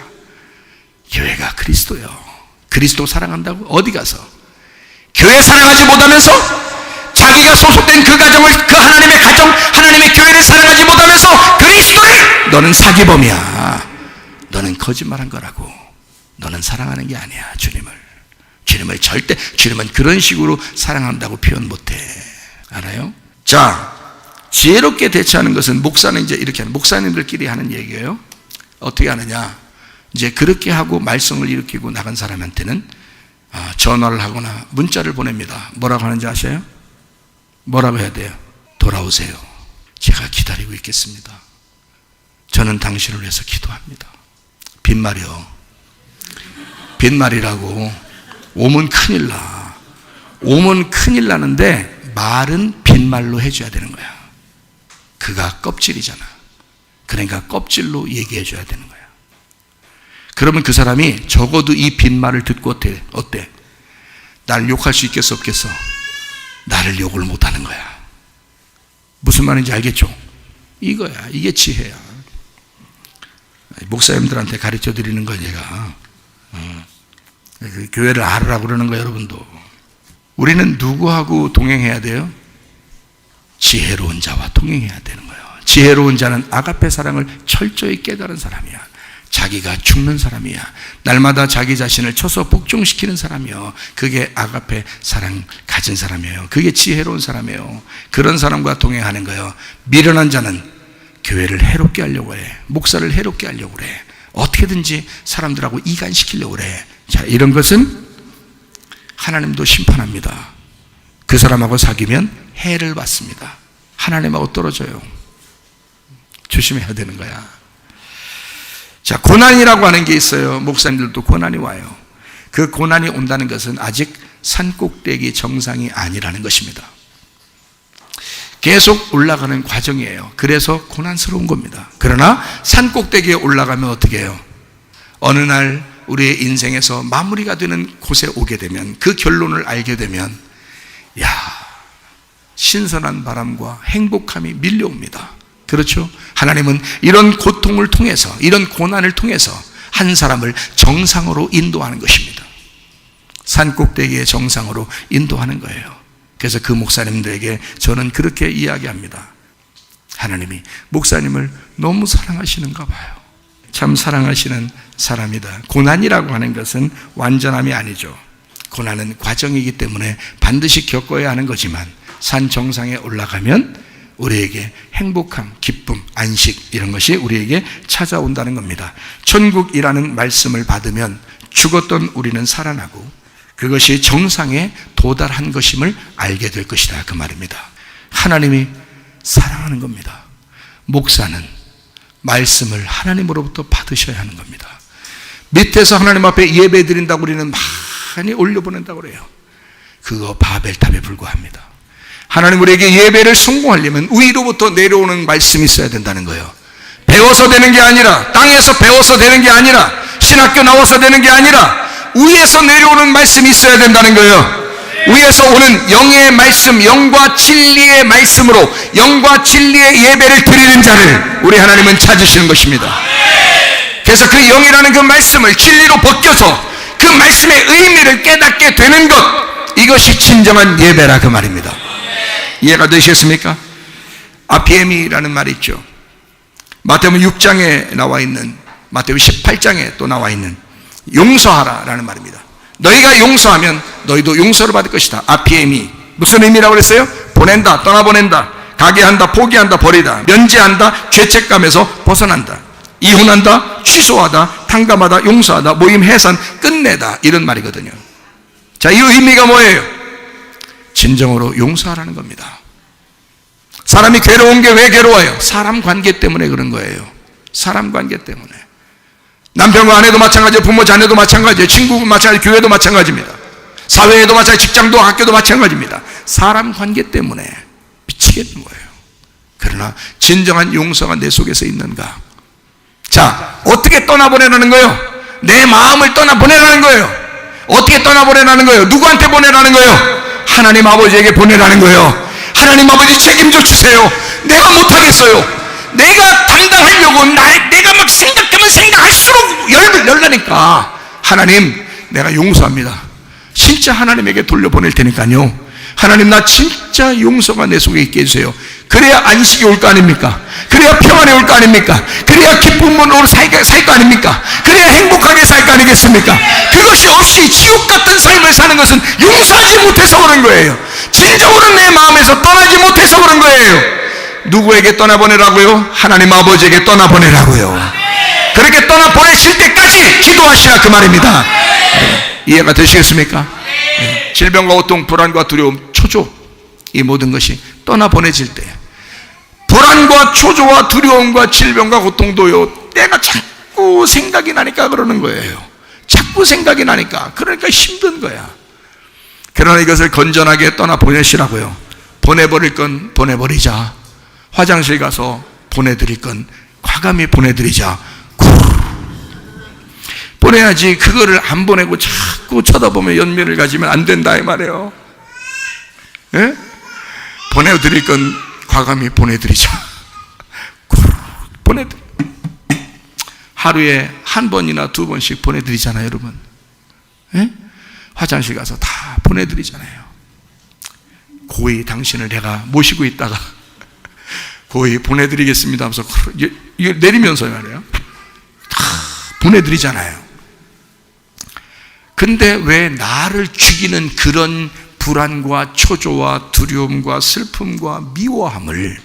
교회가 그리스도요. 그리스도 사랑한다고 어디 가서 교회 사랑하지 못하면서 자기가 소속된 그 가정을, 그 하나님의 가정, 하나님의 교회를 사랑하지 못하면서 그리스도를, 너는 사기범이야. 너는 거짓말한 거라고. 너는 사랑하는 게 아니야. 주님을 절대, 주님은 그런 식으로 사랑한다고 표현 못해. 알아요? 자, 지혜롭게 대처하는 것은 목사는 이제 이렇게 하는, 목사님들끼리 하는 얘기예요. 어떻게 하느냐? 이제 그렇게 하고 말썽을 일으키고 나간 사람한테는 전화를 하거나 문자를 보냅니다. 뭐라고 하는지 아세요? 뭐라고 해야 돼요? 돌아오세요. 제가 기다리고 있겠습니다. 저는 당신을 위해서 기도합니다. 빈말이요. 빈말이라고. 오면 큰일 나. 오면 큰일 나는데 말은 빈말로 해줘야 되는 거야. 그가 껍질이잖아. 그러니까 껍질로 얘기해 줘야 되는 거야. 그러면 그 사람이 적어도 이 빈말을 듣고 어때? 나를 욕할 수 있겠어 없겠어? 나를 욕을 못하는 거야. 무슨 말인지 알겠죠? 이거야. 이게 지혜야. 목사님들한테 가르쳐 드리는 거 제가 교회를 알으라고 그러는 거예요. 여러분도. 우리는 누구하고 동행해야 돼요? 지혜로운 자와 동행해야 되는 거예요. 지혜로운 자는 아가페 사랑을 철저히 깨달은 사람이야. 자기가 죽는 사람이야. 날마다 자기 자신을 쳐서 복종시키는 사람이요. 그게 아가페 사랑 가진 사람이에요. 그게 지혜로운 사람이에요. 그런 사람과 동행하는 거예요. 미련한 자는 교회를 해롭게 하려고 해. 목사를 해롭게 하려고 그래. 어떻게든지 사람들하고 이간시키려고 그래. 자, 이런 것은 하나님도 심판합니다. 그 사람하고 사귀면 해를 받습니다. 하나님하고 떨어져요. 조심해야 되는 거야. 자, 고난이라고 하는 게 있어요. 목사님들도 고난이 와요. 그 고난이 온다는 것은 아직 산꼭대기 정상이 아니라는 것입니다. 계속 올라가는 과정이에요. 그래서 고난스러운 겁니다. 그러나 산꼭대기에 올라가면 어떻게 해요? 어느 날 우리의 인생에서 마무리가 되는 곳에 오게 되면, 그 결론을 알게 되면, 신선한 바람과 행복함이 밀려옵니다. 그렇죠? 하나님은 이런 고통을 통해서, 이런 고난을 통해서 한 사람을 정상으로 인도하는 것입니다. 산꼭대기의 정상으로 인도하는 거예요. 그래서 그 목사님들에게 저는 그렇게 이야기합니다. 하나님이 목사님을 너무 사랑하시는가 봐요. 참 사랑하시는 사람이다. 고난이라고 하는 것은 완전함이 아니죠. 고난은 과정이기 때문에 반드시 겪어야 하는 거지만, 산 정상에 올라가면 우리에게 행복함, 기쁨, 안식, 이런 것이 우리에게 찾아온다는 겁니다. 천국이라는 말씀을 받으면 죽었던 우리는 살아나고 그것이 정상에 도달한 것임을 알게 될 것이다, 그 말입니다. 하나님이 사랑하는 겁니다. 목사는 말씀을 하나님으로부터 받으셔야 하는 겁니다. 밑에서 하나님 앞에 예배 드린다고 우리는 많이 올려보낸다고 그래요. 그거 바벨탑에 불과합니다. 하나님 우리에게 예배를 성공하려면 위로부터 내려오는 말씀이 있어야 된다는 거예요. 배워서 되는 게 아니라, 땅에서 배워서 되는 게 아니라, 신학교 나와서 되는 게 아니라 위에서 내려오는 말씀이 있어야 된다는 거예요. 위에서 오는 영의 말씀, 영과 진리의 말씀으로 영과 진리의 예배를 드리는 자를 우리 하나님은 찾으시는 것입니다. 그래서 그 영이라는 그 말씀을 진리로 벗겨서 그 말씀의 의미를 깨닫게 되는 것, 이것이 진정한 예배라, 그 말입니다. 이해가 되시겠습니까? 아피에미라는 말이 있죠. 마태복음 6장에 나와 있는, 마태복음 18장에 또 나와 있는 용서하라라는 말입니다. 너희가 용서하면 너희도 용서를 받을 것이다. 아피에미, 무슨 의미라고 그랬어요? 보낸다, 떠나보낸다, 가게 한다, 포기한다, 버리다, 면제한다, 죄책감에서 벗어난다, 이혼한다, 취소하다, 탕감하다, 용서하다, 모임 해산, 끝내다, 이런 말이거든요. 자, 이 의미가 뭐예요? 진정으로 용서하라는 겁니다. 사람이 괴로운 게 왜 괴로워요? 사람 관계 때문에 그런 거예요. 사람 관계 때문에. 남편과 아내도 마찬가지예요. 부모 자녀도 마찬가지예요. 친구도 마찬가지예요. 교회도 마찬가지입니다. 사회에도 마찬가지예요. 직장도 학교도 마찬가지입니다. 사람 관계 때문에 미치겠는 거예요. 그러나 진정한 용서가 내 속에서 있는가? 자, 어떻게 떠나보내라는 거예요? 내 마음을 떠나보내라는 거예요. 어떻게 떠나보내라는 거예요? 누구한테 보내라는 거예요? 하나님 아버지에게 보내라는 거예요. 하나님 아버지 책임져 주세요. 내가 못하겠어요. 내가 담당하려고 내가 막 생각하면 생각할수록 열나니까 하나님, 내가 용서합니다. 진짜 하나님에게 돌려보낼 테니까요. 하나님, 나 진짜 용서가 내 속에 있게 해주세요. 그래야 안식이 올 거 아닙니까? 그래야 평안이 올 거 아닙니까? 그래야 기쁨으로 살 거 아닙니까? 그래야 행복하게 살 거 아니겠습니까? 그것이 없이 지옥 같은 삶을 사는 것은 용서하지 못해서 그런 거예요. 진정으로 내 마음에서 떠나지 못해서 그런 거예요. 누구에게 떠나보내라고요? 하나님 아버지에게 떠나보내라고요. 그렇게 떠나보내실 때까지 기도하시라, 그 말입니다. 이해가 되시겠습니까? 질병과 고통, 불안과 두려움, 초조, 이 모든 것이 떠나보내질 때, 불안과 초조와 두려움과 질병과 고통도요, 내가 자꾸 생각이 나니까 그러는 거예요. 자꾸 생각이 나니까. 그러니까 힘든 거야. 그러나 이것을 건전하게 떠나보내시라고요. 보내버릴 건 보내버리자. 화장실 가서 보내드릴 건 과감히 보내드리자. 보내야지. 그거를 안 보내고 자꾸 쳐다보며 연민을 가지면 안 된다, 이 말이에요. 예? 보내드릴 건 과감히 보내드리자. 하루에 한 번이나 두 번씩 보내드리잖아요, 여러분. 예? 화장실 가서 다 보내드리잖아요. 고이 당신을 내가 모시고 있다가 고이 보내드리겠습니다 하면서 내리면서 말이에요. 다 보내드리잖아요. 근데 왜 나를 죽이는 그런 불안과 초조와 두려움과 슬픔과 미워함을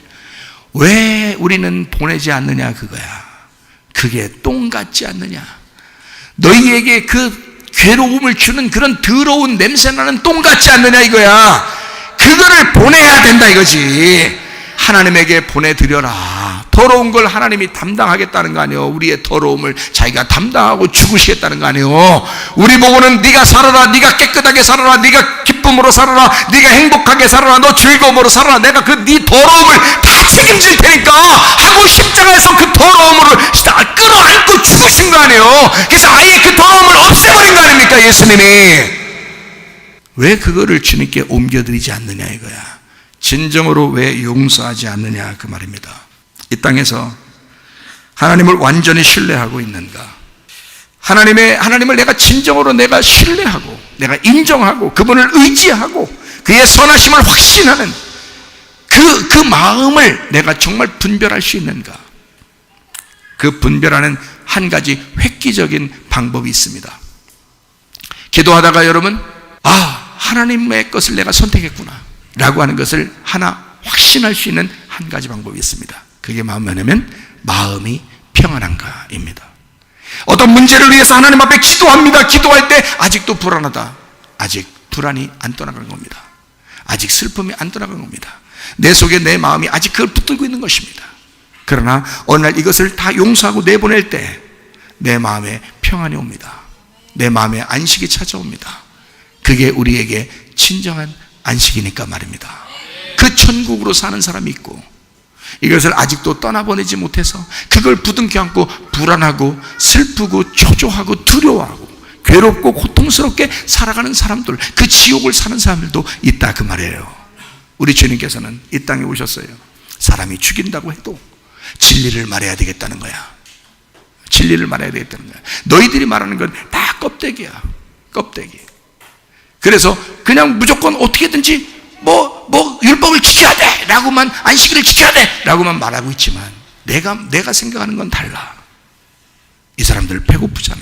왜 우리는 보내지 않느냐, 그거야. 그게 똥 같지 않느냐. 너희에게 그 괴로움을 주는 그런 더러운 냄새나는 똥 같지 않느냐, 이거야. 그거를 보내야 된다, 이거지. 하나님에게 보내드려라. 더러운 걸 하나님이 담당하겠다는 거 아니에요. 우리의 더러움을 자기가 담당하고 죽으시겠다는 거 아니에요. 우리 보고는 네가 살아라, 네가 깨끗하게 살아라, 네가 기쁨으로 살아라, 네가 행복하게 살아라, 너 즐거움으로 살아라, 내가 그 네 더러움을 다 책임질 테니까 하고 십자가에서 그 더러움을 끌어안고 죽으신 거 아니에요. 그래서 아예 그 더러움을 없애버린 거 아닙니까, 예수님이. 왜 그거를 주님께 옮겨드리지 않느냐, 이거야. 진정으로 왜 용서하지 않느냐, 그 말입니다. 이 땅에서 하나님을 완전히 신뢰하고 있는가? 하나님을 내가 진정으로 내가 신뢰하고, 내가 인정하고, 그분을 의지하고, 그의 선하심을 확신하는 그 마음을 내가 정말 분별할 수 있는가? 그 분별하는 한 가지 획기적인 방법이 있습니다. 기도하다가 여러분, 하나님의 것을 내가 선택했구나 라고 하는 것을 하나 확신할 수 있는 한 가지 방법이 있습니다. 그게 뭐냐면 마음이 평안한가입니다. 어떤 문제를 위해서 하나님 앞에 기도합니다. 기도할 때 아직도 불안하다. 아직 불안이 안 떠나간 겁니다. 아직 슬픔이 안 떠나간 겁니다. 내 속에 내 마음이 아직 그걸 붙들고 있는 것입니다. 그러나 어느 날 이것을 다 용서하고 내보낼 때 내 마음에 평안이 옵니다. 내 마음에 안식이 찾아옵니다. 그게 우리에게 진정한 안식이니까 말입니다. 그 천국으로 사는 사람이 있고, 이것을 아직도 떠나보내지 못해서 그걸 부둥켜 안고 불안하고 슬프고 초조하고 두려워하고 괴롭고 고통스럽게 살아가는 사람들, 그 지옥을 사는 사람들도 있다, 그 말이에요. 우리 주님께서는 이 땅에 오셨어요. 사람이 죽인다고 해도 진리를 말해야 되겠다는 거야. 진리를 말해야 되겠다는 거야. 너희들이 말하는 건 다 껍데기야. 껍데기. 그래서 그냥 무조건 어떻게든지 율법을 지켜야 돼 라고만, 안식일을 지켜야 돼 라고만 말하고 있지만 내가 생각하는 건 달라. 이 사람들 배고프잖아.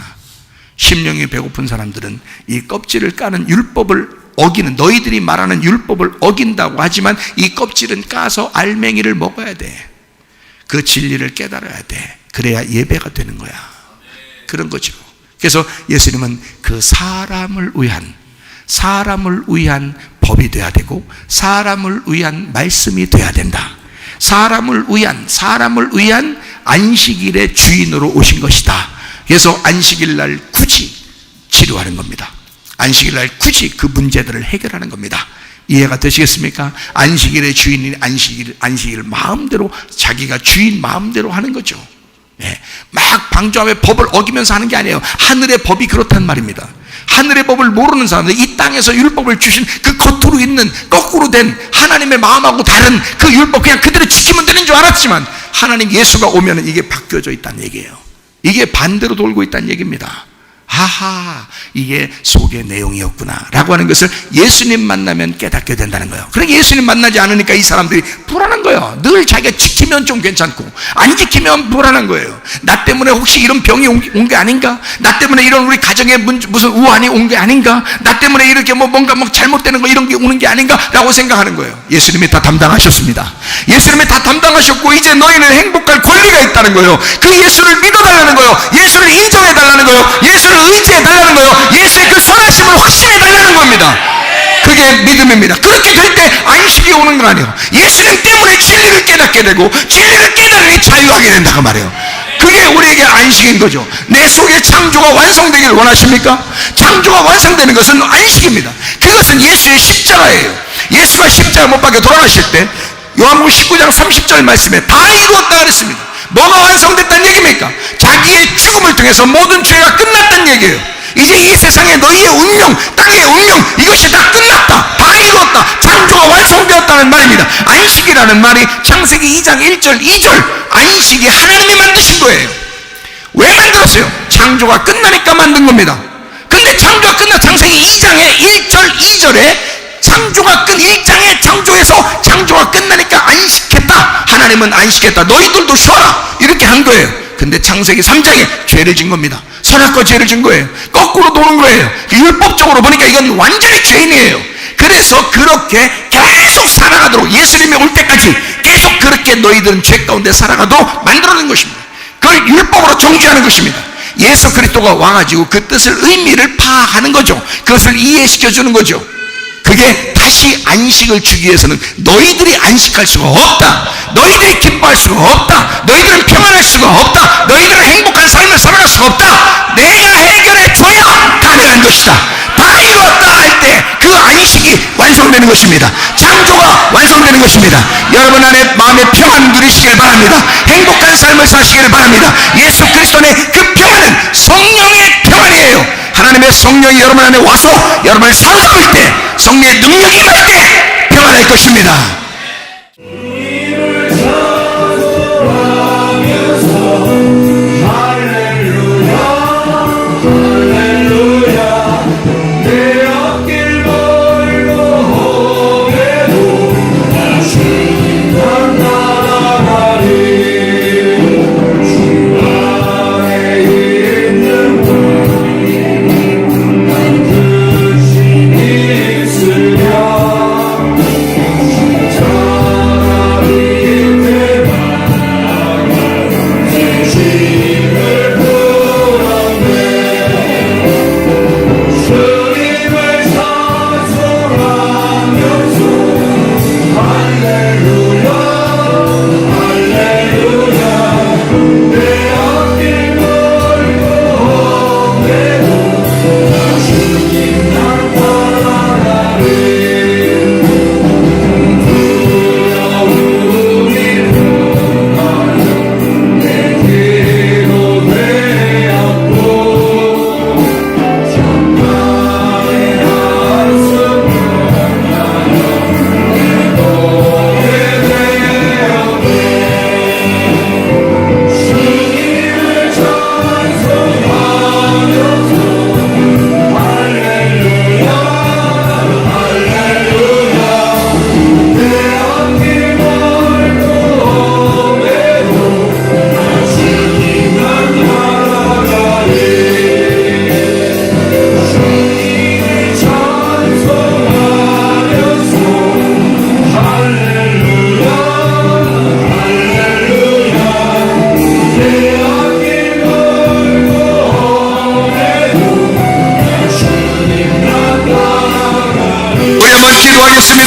심령이 배고픈 사람들은 이 껍질을 까는 율법을 어기는, 너희들이 말하는 율법을 어긴다고 하지만 이 껍질은 까서 알맹이를 먹어야 돼. 그 진리를 깨달아야 돼. 그래야 예배가 되는 거야. 그런 거죠. 그래서 예수님은 그 사람을 위한 법이 돼야 되고, 사람을 위한 말씀이 돼야 된다. 사람을 위한 안식일의 주인으로 오신 것이다. 그래서 안식일 날 굳이 치료하는 겁니다. 안식일 날 굳이 그 문제들을 해결하는 겁니다. 이해가 되시겠습니까? 안식일의 주인이 안식일 마음대로, 자기가 주인 마음대로 하는 거죠. 네. 막 방주함의 법을 어기면서 하는 게 아니에요. 하늘의 법이 그렇단 말입니다. 하늘의 법을 모르는 사람들, 이 땅에서 율법을 주신 그 겉으로 있는 거꾸로 된 하나님의 마음하고 다른 그 율법 그냥 그대로 지키면 되는 줄 알았지만, 하나님 예수가 오면은 이게 바뀌어져 있다는 얘기예요. 이게 반대로 돌고 있다는 얘기입니다. 아하, 이게 속의 내용이었구나 라고 하는 것을 예수님 만나면 깨닫게 된다는 거예요. 그러니까 예수님 만나지 않으니까 이 사람들이 불안한 거예요. 늘 자기가 지키면 좀 괜찮고 안 지키면 불안한 거예요. 나 때문에 혹시 이런 병이 온 게 아닌가? 나 때문에 이런 우리 가정에 무슨 우환이 온 게 아닌가? 나 때문에 이렇게 뭔가 잘못되는 거 이런 게 오는 게 아닌가? 라고 생각하는 거예요. 예수님이 다 담당하셨습니다. 예수님이 다 담당하셨고 이제 너희는 행복할 권리가 있다는 거예요. 그 예수를 믿어달라는 거예요. 예수를 인정해달라는 거예요. 예수를 의지해달라는 거예요. 예수의 그 선하심을 확신해달라는 겁니다. 그게 믿음입니다. 그렇게 될 때 안식이 오는 거 아니에요. 예수님 때문에 진리를 깨닫게 되고 진리를 깨달으니 자유하게 된다고 말해요. 그게 우리에게 안식인 거죠. 내 속에 창조가 완성되기를 원하십니까? 창조가 완성되는 것은 안식입니다. 그것은 예수의 십자가예요. 예수가 십자가 못 박혀 돌아가실 때 요한복음 19장 30절 말씀에 다 이루었다 그랬습니다. 뭐가 완성됐다는 얘기입니까? 자기의 죽음을 통해서 모든 죄가 끝났다는 얘기예요. 이제 이 세상에 너희의 운명, 땅의 운명, 이것이 다 끝났다, 다 이루었다, 창조가 완성되었다는 말입니다. 안식이라는 말이 창세기 2장 1절 2절 안식이 하나님이 만드신 거예요. 왜 만들었어요? 창조가 끝나니까 만든 겁니다. 근데 창조가 끝나 창세기 2장의 1절 2절에 창조가 1장의 창조에서 창조가 끝나니까 안식했다. 하나님은 안식했다. 너희들도 쉬어라. 이렇게 한 거예요. 근데 창세기 3장에 죄를 진 겁니다. 선악과 죄를 진 거예요. 거꾸로 도는 거예요. 율법적으로 보니까 이건 완전히 죄인이에요. 그래서 그렇게 계속 살아가도록 예수님이 올 때까지 계속 그렇게 너희들은 죄 가운데 살아가도록 만들어낸 것입니다. 그걸 율법으로 정죄하는 것입니다. 예수 그리스도가 와가지고 그 뜻을, 의미를 파악하는 거죠. 그것을 이해시켜주는 거죠. 그게 다시 안식을 주기 위해서는 너희들이 안식할 수가 없다. 너희들이 기뻐할 수가 없다. 너희들은 평안할 수가 없다. 너희들은 행복한 삶을 살아갈 수가 없다. 내가 해결해 줘야 가능한 것이다. 다 이루었다 할 때 그 안식이 완성되는 것입니다. 창조가 완성되는 것입니다. 여러분 안에 마음의 평안 누리시길 바랍니다. 행복한 삶을 사시길 바랍니다. 예수 그리스도의 그 평안은 성령의 평안이에요. 하나님의 성령이 여러분 안에 와서 여러분을 사로잡을 때, 성령의 능력이 갈 때 평안할 것입니다.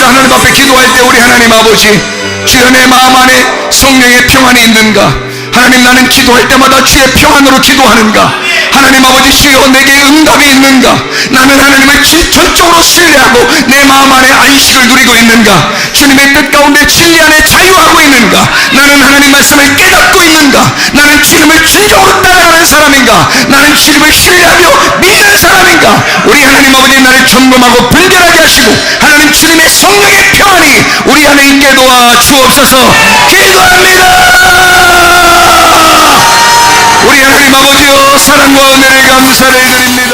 그래서 하나님 앞에 기도할 때 우리 하나님 아버지, 주여 내 마음 안에 성령의 평안이 있는가? 하나님, 나는 기도할 때마다 주의 평안으로 기도하는가? 하나님 아버지, 주여 내게 응답이 있는가? 나는 하나님을 전적으로 신뢰하고 내 마음 안에 안식을 누리고 있는가? 주님의 뜻 가운데 진리 안에 자유하고 있는가? 나는 하나님 말씀을 깨닫고 있는가? 나는 주님을 진정으로 따라가는 사람인가? 나는 주님을 신뢰하며 믿는 사람인가? 우리 하나님 아버지, 나를 점검하고 분별하게 하시고 하나님 주님의 성령의 평안이 우리 안에 있게 도와 주옵소서. 기도합니다. 우리 하나님 아버지여, 사랑과 은혜를 감사를 드립니다.